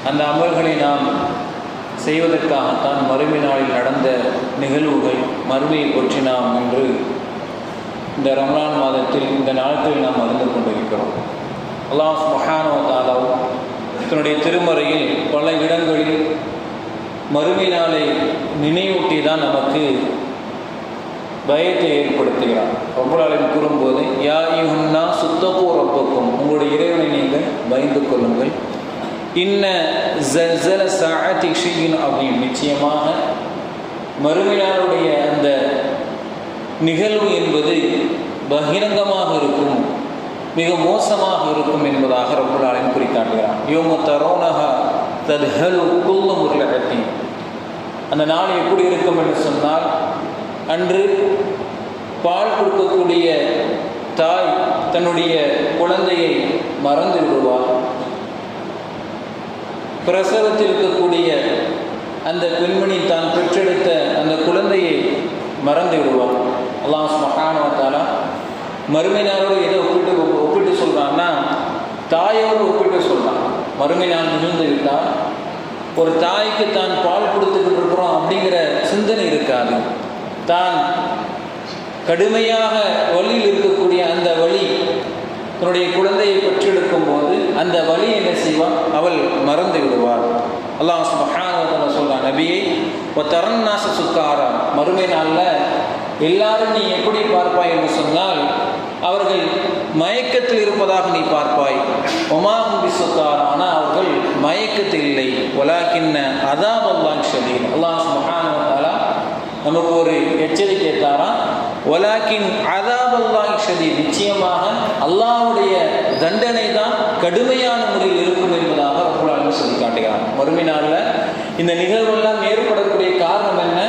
அந்த அமல்களை நாம் செய்வதற்காகத்தான் மறுமை நாளில் நடந்த நிகழ்வுகள், மறுமையை பற்றி நாம் இன்று இந்த ரமலான் மாதத்தில் இந்த நாட்களில் நாம் அறிந்து கொண்டிருக்கிறோம். அல்லாஹ் சுப்ஹானஹு வ தஆலா தன்னுடைய திருமறையில் பல இடங்களில் மறுமை நாளை நினைவூட்டி தான் நமக்கு பயத்தை ஏற்படுத்துகிறார். ரப்புல் ஆலமீன் கூறும்போது, யா அய்யுஹன் நாஸ் இத்தகூ ரப்பக்கும், உங்களுடைய இறைவனை நீங்கள் பயந்து கொள்ளுங்கள். இன்ன ஸல்ஸல ஸாஅத்தி ஷைஇன் அஸீம், நிச்சயமாக மறுமை நாளுடைய அந்த நிகழ்வு என்பது பகிரங்கமாக இருக்கும், மிக மோசமாக இருக்கும் என்பதாக ரப்புல் ஆலமீன் குறிக்காட்டுகிறார். யௌம தரௌனஹா தத்ஹலு குல்லு முர்லஅத்தின், அந்த நாள் எப்படி இருக்கும் என்று சொன்னால், அன்று பால் கொடுக்கக்கூடிய தாய் தன்னுடைய குழந்தையை மறந்து விடுவார். பிரசவத்தில் இருக்கக்கூடிய அந்த பெண்மணி தான் பெற்றெடுத்த அந்த குழந்தையை மறந்து விடுவார். அல்லாஹ் சுப்ஹானஹு வ தஆலா மறுமை நாளோடு எதை ஒப்பிட்டு சொல்கிறான்னா, தாயோடு ஒப்பிட்டு சொல்கிறான். மறுமை நாள் நிகழ்ந்து விட்டால் ஒரு தாய்க்கு தான் பால் கொடுத்துக்கிட்டு இருக்கிறோம் அப்படிங்கிற சிந்தனை இருக்காது. தான் கடுமையாக வலியில் இருக்கக்கூடிய அந்த வலி, தன்னுடைய குழந்தையை பெற்றெடுக்கும் போது அந்த வலி என்ன செய்வான், அவள் மறந்து விடுவாள். அல்லாஹ் சுப்ஹானஹு வ தஆலா சொல்றான், நபியே வதரன்னாஸ சுக்காரா, மறுமை நாளில் எல்லாரும் நீ எப்படி பார்ப்பாய் என்று சொன்னால், அவர்கள் மயக்கத்தில் இருப்பதாக நீ பார்ப்பாய். ஒமாஹும் பிசுக்காரா, ஆனால் அவர்கள் மயக்கத்தில் இல்லை. வலாக்கின்ன அதாப் அல்லாஹ் ஷதீத், அல்லாஹ் சுப்ஹானஹு வ தஆலா நமக்கு ஒரு எச்சரிக்கை தாரான். வலாக்கின் அதாப் அல்லாஹ் ஷதீத், நிச்சயமாக அல்லாஹ்வுடைய தண்டனை தான் கடுமையான முறையில் இருக்கும் என்பதாக ரப்புல் ஆலமீன் சொல்லி காட்டுகிறான். மறுமை நாளில் இந்த நிகழ்வெல்லாம் ஏற்படக்கூடிய காரணம் என்ன?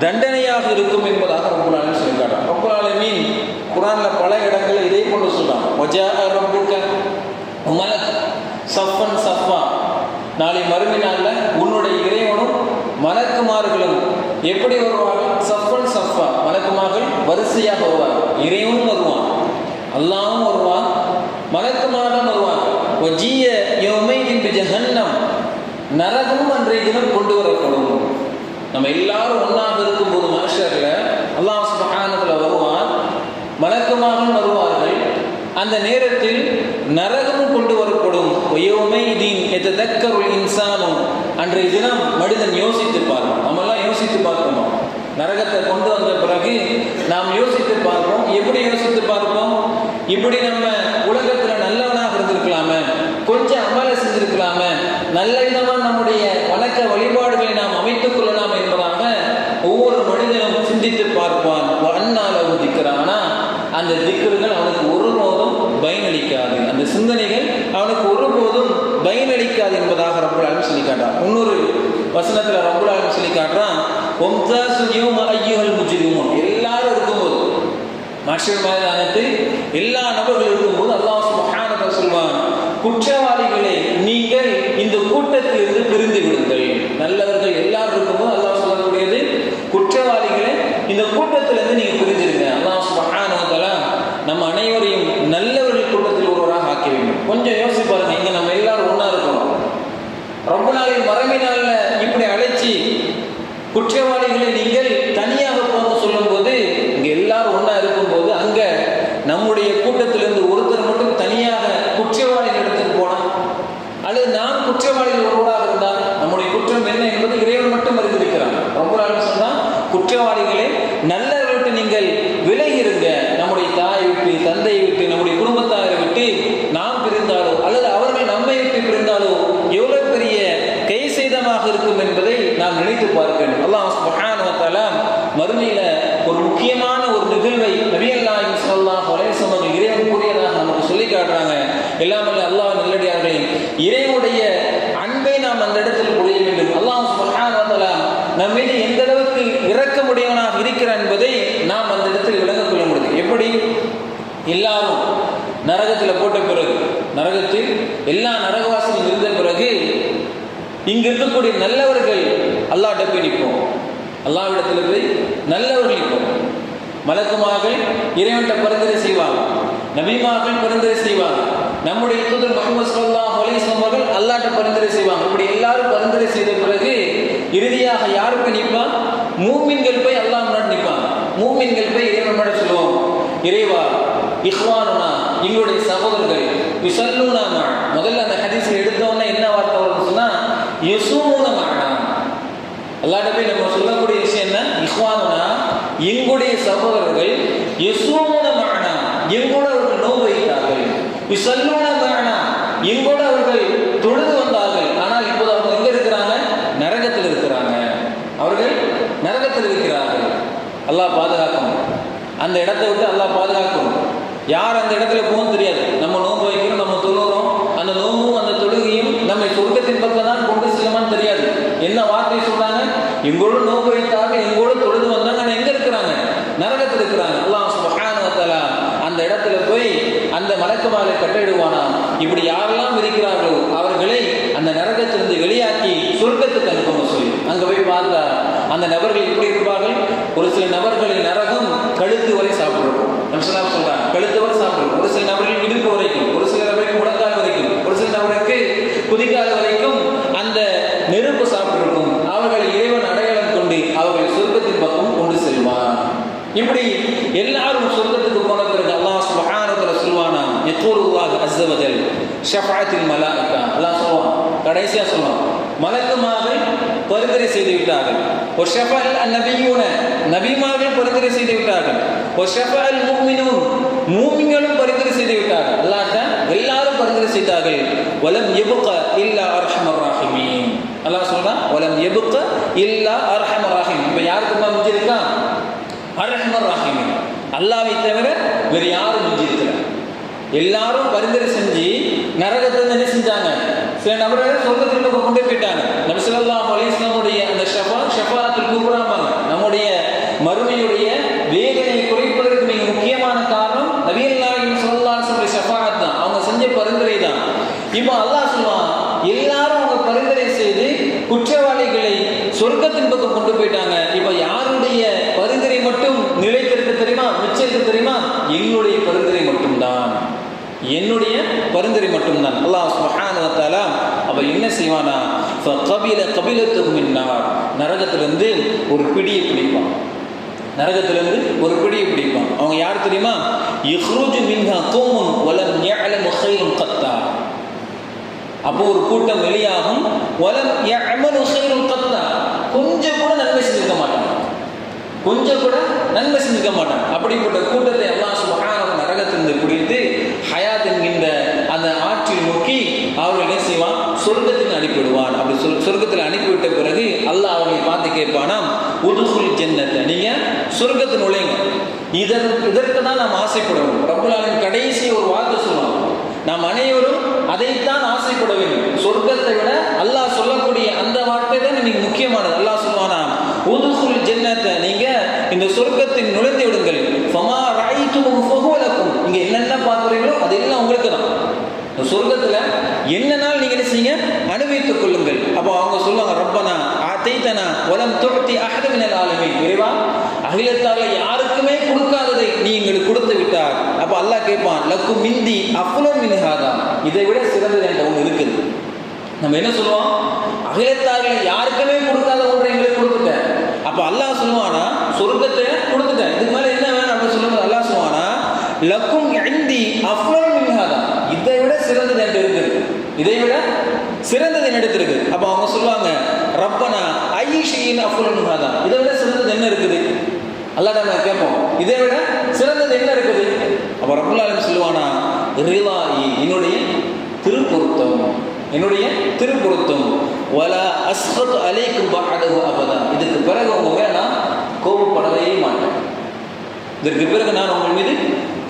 தண்டனையாக இருக்கும் என்பதாக ரப்புல் ஆலமீன் சொல்லி காட்டுறான். ரப்புல் ஆலமீன் குர்ஆனில் பல இடங்களில் இதை கொண்டு சொல்றான். வஜாஅ ரப்புக மலக் சஃபன் சஃபா, நாளை மறுமை நாளில் உன்னுடைய இறைவனும் மலக்குமார்களும் எப்படி வருவார்கள்? சஃபன் சஃபா, மலக்குமார்கள் வரிசையாக வருவார்கள். இறைவனும் வருவான், அல்லாஹ்வும் வருவான், மலக்குமார்களும் வருவான். வஜிய யௌமைதின் பிஜஹன்னம், நரகமும் அன்றைய தினம் கொண்டு வரப்படும். நம்ம எல்லாரும் ஒன்றாக இருக்கும்போது மனுஷரில் அல்லாஹ் அந்த நேரத்தில் நரகமும் கொண்டு வரப்படும். இன்சானும் அன்றைய தினம் மனிதன் யோசித்து பார்ப்போம். நம்மெல்லாம் யோசித்து பார்க்கணும். நரகத்தை கொண்டு வந்த பிறகு நாம் யோசித்து பார்ப்போம். எப்படி யோசித்து பார்ப்போம்? இப்படி நம்ம உலகத்துல நல்லவனாக இருந்திருக்கலாமே, கொஞ்சம் அமலை செஞ்சிருக்கலாமே, நல்ல விதமாக நம்முடைய வணக்க வழிபாடுகளை நாம் அமைத்துக் கொள்ளலாம் என்பதாக ஒவ்வொரு மனிதனும் சிந்தித்து பார்ப்பான். அண்ணாளவு திக்கிறானா அந்த திக்ருகள் அவனுக்கு ஒருபோதும் பயனளிக்காது. அந்த சிந்தனைகள் அவனுக்கு ஒருபோதும் பயனளிக்காது என்பதாக ரப்புல் ஆலமீன் சொல்லி காட்டுறான். இன்னொரு வசனத்துல ரப்புல் ஆலமீன் சொல்லி காட்டுறான், எல்லாரும் இருக்கும்போது, மஹ்ஷர் மைதானத்தில் எல்லா நபர்கள் இருக்கும்போது அல்லாஹ் சுப்ஹானஹு வ தஆலா சொல்வான், குற்றவாளிகளே நீங்கள் இந்த கூட்டத்திலிருந்து பிரிந்து விடுங்கள். நல்லவர்கள் எல்லாரும் இருக்கும்போது அல்லாஹ் சொல்லக்கூடியது, குற்றவாளிகளே இந்த கூட்டத்திலிருந்து நீங்க பிரிஞ்சிருங்க. அல்லாஹ் சுப்ஹானஹு வ தஆலா நம்ம அனைவரையும் நல்லவர்கள் கூட்டத்தில் ஒருவராக ஆக்கி வேண்டும். கொஞ்சம் யோசிச்சு பாருங்க, இங்க நம்ம எல்லாரும் ஒன்னா இருக்கணும். ரொம்ப நாளின் மறைவினால இப்படி அழைச்சி குற்றவாளிகளை நீங்கள் தனியாக போக சொல்லும் போது, இங்க எல்லாரும் ஒன்னா இருக்கும்போது அங்க நம்முடைய கூட்டத்திலிருந்து ஒருத்தர் மட்டும் தனியாக குற்றவாளிகள் இடத்துக்கு போனா, அல்லது நான் குற்றவாளிகள் ஒருவராக இருந்தால் நம்முடைய குற்றம் என்ன என்பது இறைவன் மட்டும் அறிந்திருக்கிறான். ரொம்ப நாள் சொன்னா, குற்றவாளிகளே நல்லவர்கிட்ட நீங்கள் விலகிருங்க. நம்முடைய தாயை விட்டு, தந்தையை விட்டு, நம்முடைய குடும்பத்தாரை விட்டு நாம் பிரிந்தாலோ அல்லது அவர்கள் நம்மை விட்டு பிரிந்தாலோ எவ்வளவு பெரிய கை சேதமாக இருக்கும் என்பதை நாம் நினைத்து பார்க்கணும். அல்லாஹ் சுப்ஹானஹு வ தஆலா மறுமையில ஒரு முக்கியமான ஒரு நிகழ்வை நபிகள் நாயகம் ஸல்லல்லாஹு அலைஹி வஸல்லம் இறைவன் கூறியதாக நமக்கு சொல்லி காட்டுறாங்க. எல்லாமல்ல அல்லாஹ் நல்லடியார்களே, இறைவனுடைய அன்பை நாம் அந்த இடத்தில் புரிய வேண்டும். அல்லாஹ் சுப்ஹானஹு வ தஆலா நம்ம மீது எந்த அளவுக்கு இரக்கமுடையவனாக இருக்கிறான் என்பதை நாம் அந்த இடத்தில் விளங்கிக் கொள்ள முடியும். எப்படி? எல்லாரும் நரகத்தில் போட்ட பிறகு, நரகத்தில் எல்லா நரகவாசிகளும் இருந்த பிறகு இங்க இருக்கக்கூடிய நல்லவர்கள் அல்லாஹ்ட்ட போய் நிற்போம். அல்லாஹ்விடத்தில் போய் நல்லவர்கள் நிற்போம். மலக்குமார்கள் இறைவன்கிட்ட பரிந்துரை செய்வாங்க, நபிமார்கள் பரிந்துரை செய்வாங்க, நம்முடைய தூதர் முஹம்மது ஸல்லல்லாஹு அலைஹி வஸல்லம் அவர்கள் அல்லாஹ்ட்ட பரிந்துரை செய்வாங்க. இப்படி எல்லாரும் பரிந்துரை செய்த பிறகு இறுதியாக யாருக்கு நிற்பான்? மூமின்கள் போய் அல்லாஹ் முன்னாடி நிற்பாங்க. மூமின்கள் போய் இறைவன் முன்னாடி சொல்லுவோம், இறைவா இஹ்வானுனா எங்களுடைய சகோதரர்கள், யுஸல்லூனா மஅ, முதல்ல அந்த ஹதீஸை எடுத்தோன்னே என்ன வார்த்தை வரும்னு சொன்னா, யஸூமுன மஅனா. அல்லாஹ்ட்ட போய் நம்ம சொல்லக்கூடிய விஷயம் என்ன? இஹ்வானுனா எங்களுடைய சகோதரர்கள், யஸூமுன மஅனா எங்களோட அவர்கள் நோன்பு வைத்தார்கள், யுஸல்லூன மஅனா எங்களோட அவர்கள் தொழுது வந்தார்கள். ஆனால் இப்போது அவங்க எங்க இருக்கிறாங்க? நரகத்தில் இருக்கிறாங்க. அவர்கள் நரகத்தில் இருக்கிறார்கள். அல்லாஹ் பாதுகாக்கணும். அந்த இடத்தை விட்டு அல்லாஹ் பாதுகாக்கணும். யார் அந்த இடத்துல போகும் தெரியாது. நம்ம நோன்பு வைக்கிறோம், நம்ம தொழுகிறோம், அந்த நோன்பும் அந்த தொழுகையும் நம்மை சொர்க்கத்தின் பக்கம் தான் கொண்டு செல்லுமான்னு தெரியாது. என்ன வார்த்தை சொல்றாங்க? எங்களோடு நோன்பு வைத்தாங்க, எங்களோடு தொழுது வந்தாங்க, ஆனால் எங்க இருக்கிறாங்க? நரகத்தில் இருக்கிறாங்க. அல்லாஹ் சுப்ஹானஹு வ தஆலா அந்த இடத்துல போய் அந்த மலக்குமாரை கட்டளிடுவானா, இப்படி யாரெல்லாம் இருக்கிறார்களோ அவர்களை அந்த நரகத்திலிருந்து வெளியாக்கி சொர்க்கத்துக்கு அனுப்ப சொல்லி அங்க போய் பார்த்தா அந்த நபர்கள் எப்படி இருப்பார்கள்? ஒரு சில நபர்களின் நரகம் கழுத்து வரை சாப்பிடுறோம். சொல்றாங்க கழுத்து வரை சாப்பிடுறோம். ஒரு சில நபர்கள் இடுப்பு வரைக்கும், ஒரு சில நபருக்கு முடக்கால் வரைக்கும், ஒரு சில நபருக்கு குதிக்கால் வரைக்கும் அந்த நெருப்பு சாப்பிட்டிருக்கும். அவர்களை இறைவன் அடையாளம் கொண்டு அவர்களை சொர்க்கத்தின் பக்கம் கொண்டு செல்வான். இப்படி எல்லாரும் சொர்க்கத்துக்கு போன பிறகு அல்லாஹ் சுப்ஹானஹு வ தஆலா சொல்வானா, யகூலுல்லாஹு அஸ்ஸ வ ஜல் ஷஃபாஅத்துல் மலாயிகா. அல்லாஹ் சொல்வான், கடைசியா சொல்வான், மலக்குமார்கள் பரிந்துரை செய்து விட்டார்கள். ஒரு ஷஃபஅல் அந்நபியூன, நபிமார்கள் பரிந்துரை செய்து விட்டார்கள். ஒரு ஷஃபஅல் முஃமினூன், மூமின்களும் பரிந்துரை செய்து விட்டார்கள். அல்லாஹ்ட்ட எல்லாரும் பரிந்துரை செய்தார்கள். வலம் யபுக இல்லா அர்ஹமர் ராஹிமீன். அல்லாஹ் சொல்றான், வலம் யபுக இல்லா அர்ஹமர் ராஹிமீன். இப்ப யாருக்கு மிஞ்சி இருக்கா? அர்ஹமர் ராஹிமீன். அல்லாஹ்வை தவிர வேறு யாரும் மிஞ்சி இருக்கல. எல்லாரும் பரிந்துரை செஞ்சு நரகத்தை என்ன செஞ்சாங்க? சில நபர்கள் சொர்க்கத்திற்கு கொண்டு போயிட்டாங்க. நபி ஸல்லல்லாஹு அலைஹி வஸல்லம் அந்த ஷஃபாஅத்துல் குப்ராவாங்க, நம்முடைய மறுமையுடைய வேதனையை குறைப்பதற்கு மிக முக்கியமான காரணம் நபிகள் நாயகம் ஸல்லல்லாஹு அலைஹி வஸல்லம் ஷஃபாஅத் தான், அவங்க செஞ்ச பரிந்துரை தான். இப்போ அல்லாஹ் சொல்வான், எல்லாரும் அவங்க பரிந்துரை செய்து குற்றவாளிகளை சொர்க்கத்தின் பக்கம் கொண்டு போயிட்டாங்க. இப்போ யாருடைய பரிந்துரை மட்டும் நிலைத்திருக்கு தெரியுமா? மிச்சம் இருக்கு தெரியுமா? என்னுடைய பரிந்துரை மட்டும்தான், என்னுடைய பரிந்துரை மட்டும்தான். அல்லாஹ் சுப்ஹானஹு வ தஆலா அப்ப என்ன செய்வானா, ஃபகபில கபிலத்துஹு மின் நார், நரகத்திலிருந்து ஒரு பிடியை பிடிப்பான். நரகத்திலிருந்து ஒரு பிடியை பிடிப்பான். அவங்க யார் தெரியுமா? இஹ்ருஜு மின்ஹா கௌமுன் வலம் யஅலமு கைரும் கத்தா. அப்போ ஒரு கூட்டம் வெளியாகும். வலம் யஅமலு கைரும் கத்தா, கொஞ்சம் கூட நன்மை செஞ்சிருக்க மாட்டாங்க, கொஞ்சம் கூட நன்மை செஞ்சிருக்க மாட்டாங்க. அப்படிப்பட்ட கூட்டத்தை அல்லாஹ் சுப்ஹானஹு நரகத்திலிருந்து பிடித்து ஹயாத் என்கின்ற அந்த ஆற்றில் முக்கி அவர்கள் என்ன செய்வான்? சொர்க்கத்துக்கு அனுப்பிவிடுவான். அப்படி சொர்க்கத்தில் அனுப்பிவிட்ட பிறகு அல்லாஹ் அவர்களை பார்த்து கேட்பானாம், உதுகுல் ஜன்னத்தை, நீங்க சொர்க்கத்தை நுழைங்க. இதற்கு தான் நாம் ஆசைப்படணும். ரப்பல் ஆலமீன் கடைசி ஒரு வார்த்தை சொல்லுவாங்க, நாம் அனைவரும் அதைத்தான் ஆசைப்பட வேண்டும். சொர்க்கத்தை விட அல்லாஹ் சொல்லக்கூடிய அந்த வார்த்தை தான் இன்னைக்கு முக்கியமானது. அல்லாஹ் சொல்லுவானா, உதுகுல் ஜன்னத்தை, நீங்க இந்த சொர்க்கத்தில் நுழைந்து விடுங்கள். ஃபமா ரஐதுஹு ஃபஹுவ லக்கும், இங்க என்னென்ன பார்க்குறீங்களோ அதெல்லாம் உங்களுக்கு தான். சொர்க்கத்துல என்னனால் நீங்க என்ன செய்யுங்க? அனுபவித்துக் கொள்ளுங்கள். அப்போ அவங்க சொல்லுவாங்க, ரப்பனா ஆதைதனா வலம் துஅதி அஹத மினல் ஆலமீன், இறைவா அகிலத்தால யாருக்குமே கொடுக்காததை நீ எங்களுக்கு கொடுத்து விட்டார். அப்போ அல்லாஹ் கேட்பான், லக்கும் மிந்தி அஃலு மின் ஹாதா, இதை விட சிறந்தது என்கிட்ட ஒன்று இருக்குது. நம்ம என்ன சொல்லுவோம்? அகிலத்தார்கள் யாருக்குமே கொடுக்காத ஒன்றை எங்களுக்கு கொடுத்துட்டேன். அப்போ அல்லாஹ் சொல்லுவானா, சொர்க்கத்தை கொடுத்துட்டேன், இதுக்கு மேலே என்ன வேணும் அப்படின்னு சொல்லும்போது அல்லாஹ் சொல்லுவானா, லக்கும் இந்தி அஃலு மின் ஹாதா, இதை விட சிறந்தது என்கிட்ட இருக்குது, இதை விட சிறந்தது என்னிடத்து இருக்குது. அப்போ அவங்க சொல்லுவாங்க, ரப்பனா ஐஷியின் அஃலு மின் ஹாதா, இதை விட சிறந்தது என்ன இருக்குது? அல்லாஹ் நம்ம கேட்போம், இதை விட சிறந்தது என்ன இருக்குது? அப்போ ரப்பல் ஆலமீன் சொல்லுவானா, ரிலாயி, என்னுடைய திருப்பொருத்தம், என்னுடைய திருப்பொருத்தம், வலா அஸ்ஹது அலைக்கும் பஅதஹு அபதா, இதுக்கு பிறகு உங்க மேல நான் கோபப்படவே மாட்டேன், இதற்கு பிறகு நான் உங்கள் மீது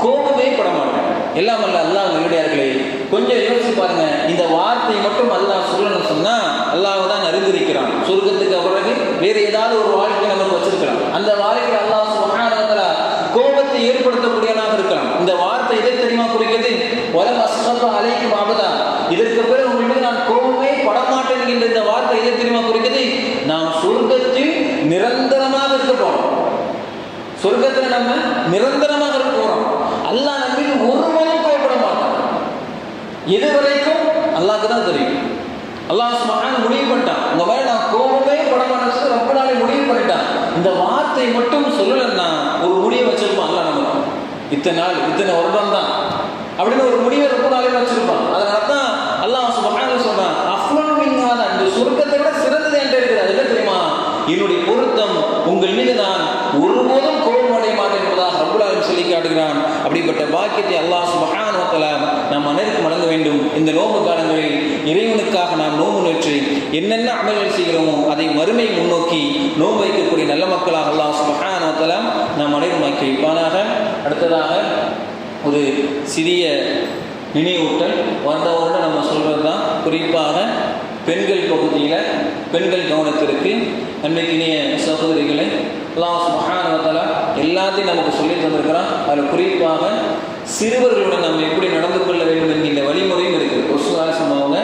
கோபமே பட மாட்டேன். எல்லாம் அல்ல அல்லாஹ் நல்லடியார்களே, கொஞ்சம் யோசிச்சு பாருங்க. இந்த வார்த்தை மட்டும் அல்லாஹ் சொல்லணும்னு சொன்னா அல்லாஹ் தான் அறிந்திருக்கிறான். சொர்க்கத்துக்கு பிறகு வேற ஏதாவது ஒரு வாழ்க்கை நமக்கு வச்சிருக்கலாம். அந்த வாழ்க்கையில் அல்லாஹ் சுப்ஹானஹு வ தஆலா கோபத்தை ஏற்படுத்தக்கூடியவனாக இருக்கலாம். இந்த வார்த்தை எதை தெரியுமா குறிக்கிறது? வலம் அஸ்ஹது அலைக்கும் அபதா, இதற்கு பிறகு உங்கள் மீது நான் கோபமே படமாட்டேன் என்கின்ற இந்த வார்த்தை எதை தெரியுமா குறிக்கிறது? நாம் சொர்க்கத்தில் நிரந்தரமாக இருக்க போறோம். சொர்க்கத்தில் நம்ம நிரந்தரமாக இருக்க போறோம். அல்லாஹ் நம்ம மீது ஒருவரும் கோபப்பட மாட்டான். எது வரைக்கும் அல்லாஹ்க்கு தான் தெரியும். அல்லாஹ் சுப்ஹானஹு முடிவு பண்ணிட்டான், உங்க மேல நான் கோபமே பட மாட்டேன்னு ரப்பல் ஆலமீன் முடிவு பண்ணிட்டான். இந்த வார்த்தை மட்டும் சொல்லலன்னா ஒரு முடிவை வச்சிருப்பான் அல்லாஹ் நமக்கு. இத்தனை நாள் இத்தனை வருடம் தான் அப்படின்னு ஒரு முடிவை ரப்பல் ஆலமீன் வச்சிருப்பான். அதனால தான் அல்லாஹ் சுப்ஹானஹு சொல்றான், அஃலு மின் ஹாதா, இந்த சொர்க்கத்தை விட சிறந்தது என்கிட்ட இருக்குது. அது என்ன தெரியுமா? என்னுடைய பொருத்தம், உங்கள் மீது நான் ஒருபோதும் கோபம் அடைய மாட்டேன் என்பதாக ரப்பல் ஆலமீன் சொல்லி காட்டுகிறான். அப்படிப்பட்ட பாக்கியத்தை அல்லாஹ் சுப்ஹானஹு வ தஆலா நாம் அனைவருக்கும் வழங்க வேண்டும். இந்த நோன்பு காலங்களில் இறைவனுக்காக நாம் நோன்பு நோற்று என்னென்ன அமல்கள் செய்கிறோமோ அதை மறுமை முன்னோக்கி நோன்பு வைக்கக்கூடிய நல்ல மக்களாக அல்லாஹ் சுப்ஹானஹு வ தஆலா நாம் அனைவரும் ஆக்கி வைப்பானாக. அடுத்ததாக ஒரு சிறிய நினைவூட்டல். வந்த வருடம் நம்ம சொல்வது தான், குறிப்பாக பெண்கள் பகுதியில் பெண்கள் கவனத்திற்கு அன்றைக்கினிய சகோதரிகளை அல்லாஹ் சுப்ஹானஹு வ தஆலா எல்லாத்தையும் நமக்கு சொல்லி தந்திருக்கிறான். அதில் குறிப்பாக சிறுவர்களுடன் நம்ம எப்படி நடந்து கொள்ள வேண்டும் என்கின்ற வழிமுறையும் இருக்குது. ஒரு சுவாரஸ்யமாக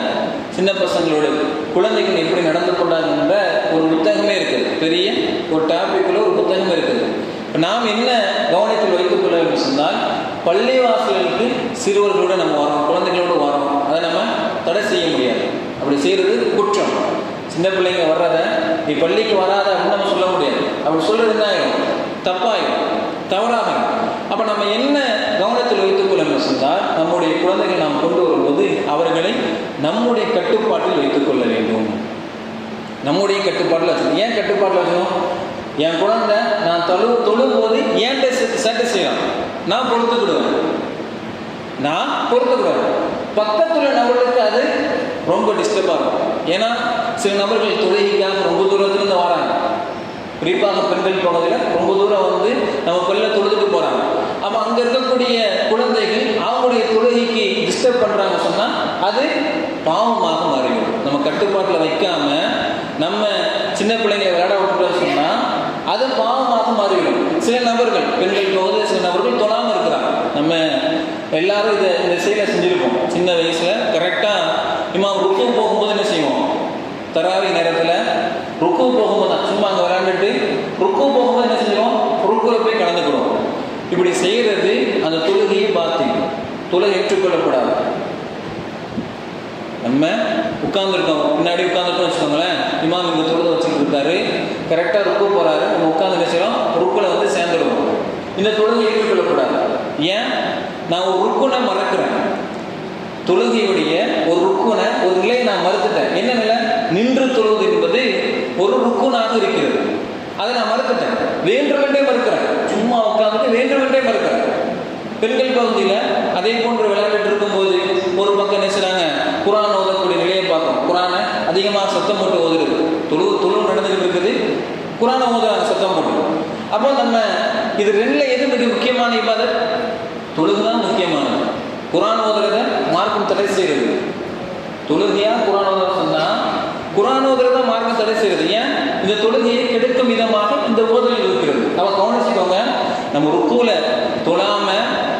சின்ன பசங்களோட குழந்தைகள் எப்படி நடந்து கொண்டாங்கன்ற ஒரு புத்தகமே இருக்குது. பெரிய ஒரு டாபிக்கில் ஒரு புத்தகமே இருக்குது. இப்போ நாம் என்ன கவனத்தில் வைத்துக் கொள்ள வேண்டும் சொன்னால், பள்ளிவாசல்களுக்கு சிறுவர்களோடு நம்ம வரோம், குழந்தைகளோடு வரோம், அதை நம்ம தடை செய்ய முடியாது. அப்படி செய்கிறது குற்றம். சின்ன பிள்ளைங்க வர்றதை நீ பள்ளிக்கு வராத அப்படின்னு நம்ம சொல்ல முடியாது. அப்படி சொல்றது என்ன ஆகும்? தப்பாயிடும், தவறாகும். அப்போ நம்ம என்ன கவனத்தில் வைத்துக் கொள்ள சொன்னால், நம்முடைய குழந்தைகள் நாம் கொண்டு வரும்போது அவர்களை நம்முடைய கட்டுப்பாட்டில் வைத்துக் கொள்ள வேண்டும். நம்முடைய கட்டுப்பாட்டில் வச்சுக்கணும். ஏன் கட்டுப்பாட்டில் வச்சுக்கணும்? என் குழந்தை நான் தொழும்போது ஏன்ட்ட சட்டை செய்யலாம், நான் பொறுத்துக்கிடுவேன், நான் பொறுத்துக்கிடுவேன். பக்கத்தில் நபர்களுக்கு அது ரொம்ப டிஸ்டர்பாக இருக்கும். ஏன்னா சில நபர்கள் தொழுகைக்காக ரொம்ப தூரத்துலேருந்து வராங்க. குறிப்பாக பெண்கள் பகுதியில் ரொம்ப தூரம் வந்து நம்ம பள்ளியில் தொழுதுட்டு போகிறாங்க. அப்போ அங்கே இருக்கக்கூடிய குழந்தைகள் அவங்களுடைய தொழுகைக்கு டிஸ்டர்ப் பண்ணுறாங்க சொன்னால் அது பாவமாக மாறிடும். நம்ம கட்டுப்பாட்டில் வைக்காம நம்ம சின்ன பிள்ளைங்களை விளையாட விட்டுட்டோம் சொன்னால் அது பாவமாக மாறிவிடும். சில நபர்கள் பெண்கள் போது சில நபர்கள் தொழாமல் இருக்கிறாங்க. நம்ம எல்லாரும் இந்த செயலை செஞ்சுருப்போம். சின்ன வயசில் கரெக்டாக இமாம் ருக்கு போகும்போது என்ன செய்வோம்? தராவி நேரத்தில் ருக்கு போகும்போது தான் சும்மா அங்கே விளையாண்டுட்டு ருக்கு போகும்போது என்ன செய்வோம்? ருக்குல போய் கலந்துக்கிடுவோம். இப்படி செய்கிறது அந்த தொழுகையை பாதிக்கும். தொழுகை ஏற்றுக்கொள்ளக்கூடாது. நம்ம உட்கார்ந்துருக்கோம், பின்னாடி உட்காந்துருக்கோம் வச்சுக்கோங்களேன், இமாம் இங்கே தொழுகை வச்சுக்கிட்டு இருக்காரு, கரெக்டாக ருக்கு போகிறாரு, நம்ம உட்காந்து நினைச்சோம் ருக்கில் வந்து சேர்ந்துடுவோம். இந்த தொழுகை ஏற்றுக்கொள்ளக்கூடாது. ஏன்? நான் ஒரு ருக்குனை மறக்கிறேன், தொழுகையுடைய ஒரு ருக்குனை ஒரு நிலையை நான் மறுத்துட்டேன். என்ன நிலை? நின்று தொழுவது என்பது ஒரு ருக்குனாக இருக்கிறது, அதை நான் மறுத்துட்டேன், வேண்டுமென்றே மறுக்கிறேன், சும்மா உட்காந்துட்டு வேண்டுமென்றே மறுக்கிறேன். பெண்கள் பகுதியில் அதே போன்று விளையாண்டுட்டு இருக்கும்போது ஒரு பக்கம் என்ன செய்றாங்க, குரான் ஓதக்கூடிய நிலையை பார்க்கணும். குரானை அதிகமாக சத்தம் போட்டு ஓதுறது, தொழு நடந்துகிட்டு இருக்குது, குரானை ஓதுறாங்க சத்தம் போட்டு. அப்போ நம்ம இது ரெண்டில் எது மிக முக்கியமான இபாதத்? தொழுகு தான் முக்கியமானது. குரான் ஓதுறத மார்க்கம் தடை செய்கிறது. தொழுகையா குரான் ஓதுற சொன்னால் குரான் ஓதுறத மார்க்கம் தடை செய்கிறது. ஏன்? இந்த தொழுகையை கெடுக்கும் விதமாக இந்த ஓதல் இருக்கிறது. அவன் கவனிச்சுக்கோங்க, நம்ம ருக்குல தொழாம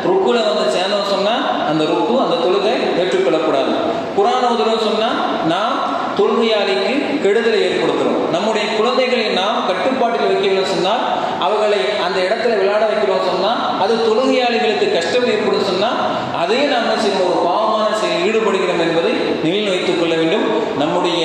ருக்குல வந்து சேர்ந்தோம் சொன்னால் அந்த ருக்கு அந்த தொழுகை ஏற்றுக்கொள்ளக்கூடாது. குரான் ஓதுறோம் சொன்னால் நாம் தொழுகையாளிக்கு கெடுதலை ஏற்படுத்துகிறோம். நம்முடைய குழந்தைகளை நாம் கட்டுப்பாட்டில் வைக்கணும் சொன்னால், அவர்களை அந்த இடத்துல விளையாட வைக்கிறோம் சொன்னால் அது தொழுகையாளிகளுக்கு கஷ்டம் ஏற்படும் சொன்னால் அதையே நாம் செய்யணும், ஒரு பாவமான செயலில் ஈடுபடுகிறோம் என்பதை நினைவில் வைத்துக் கொள்ள வேண்டும். நம்முடைய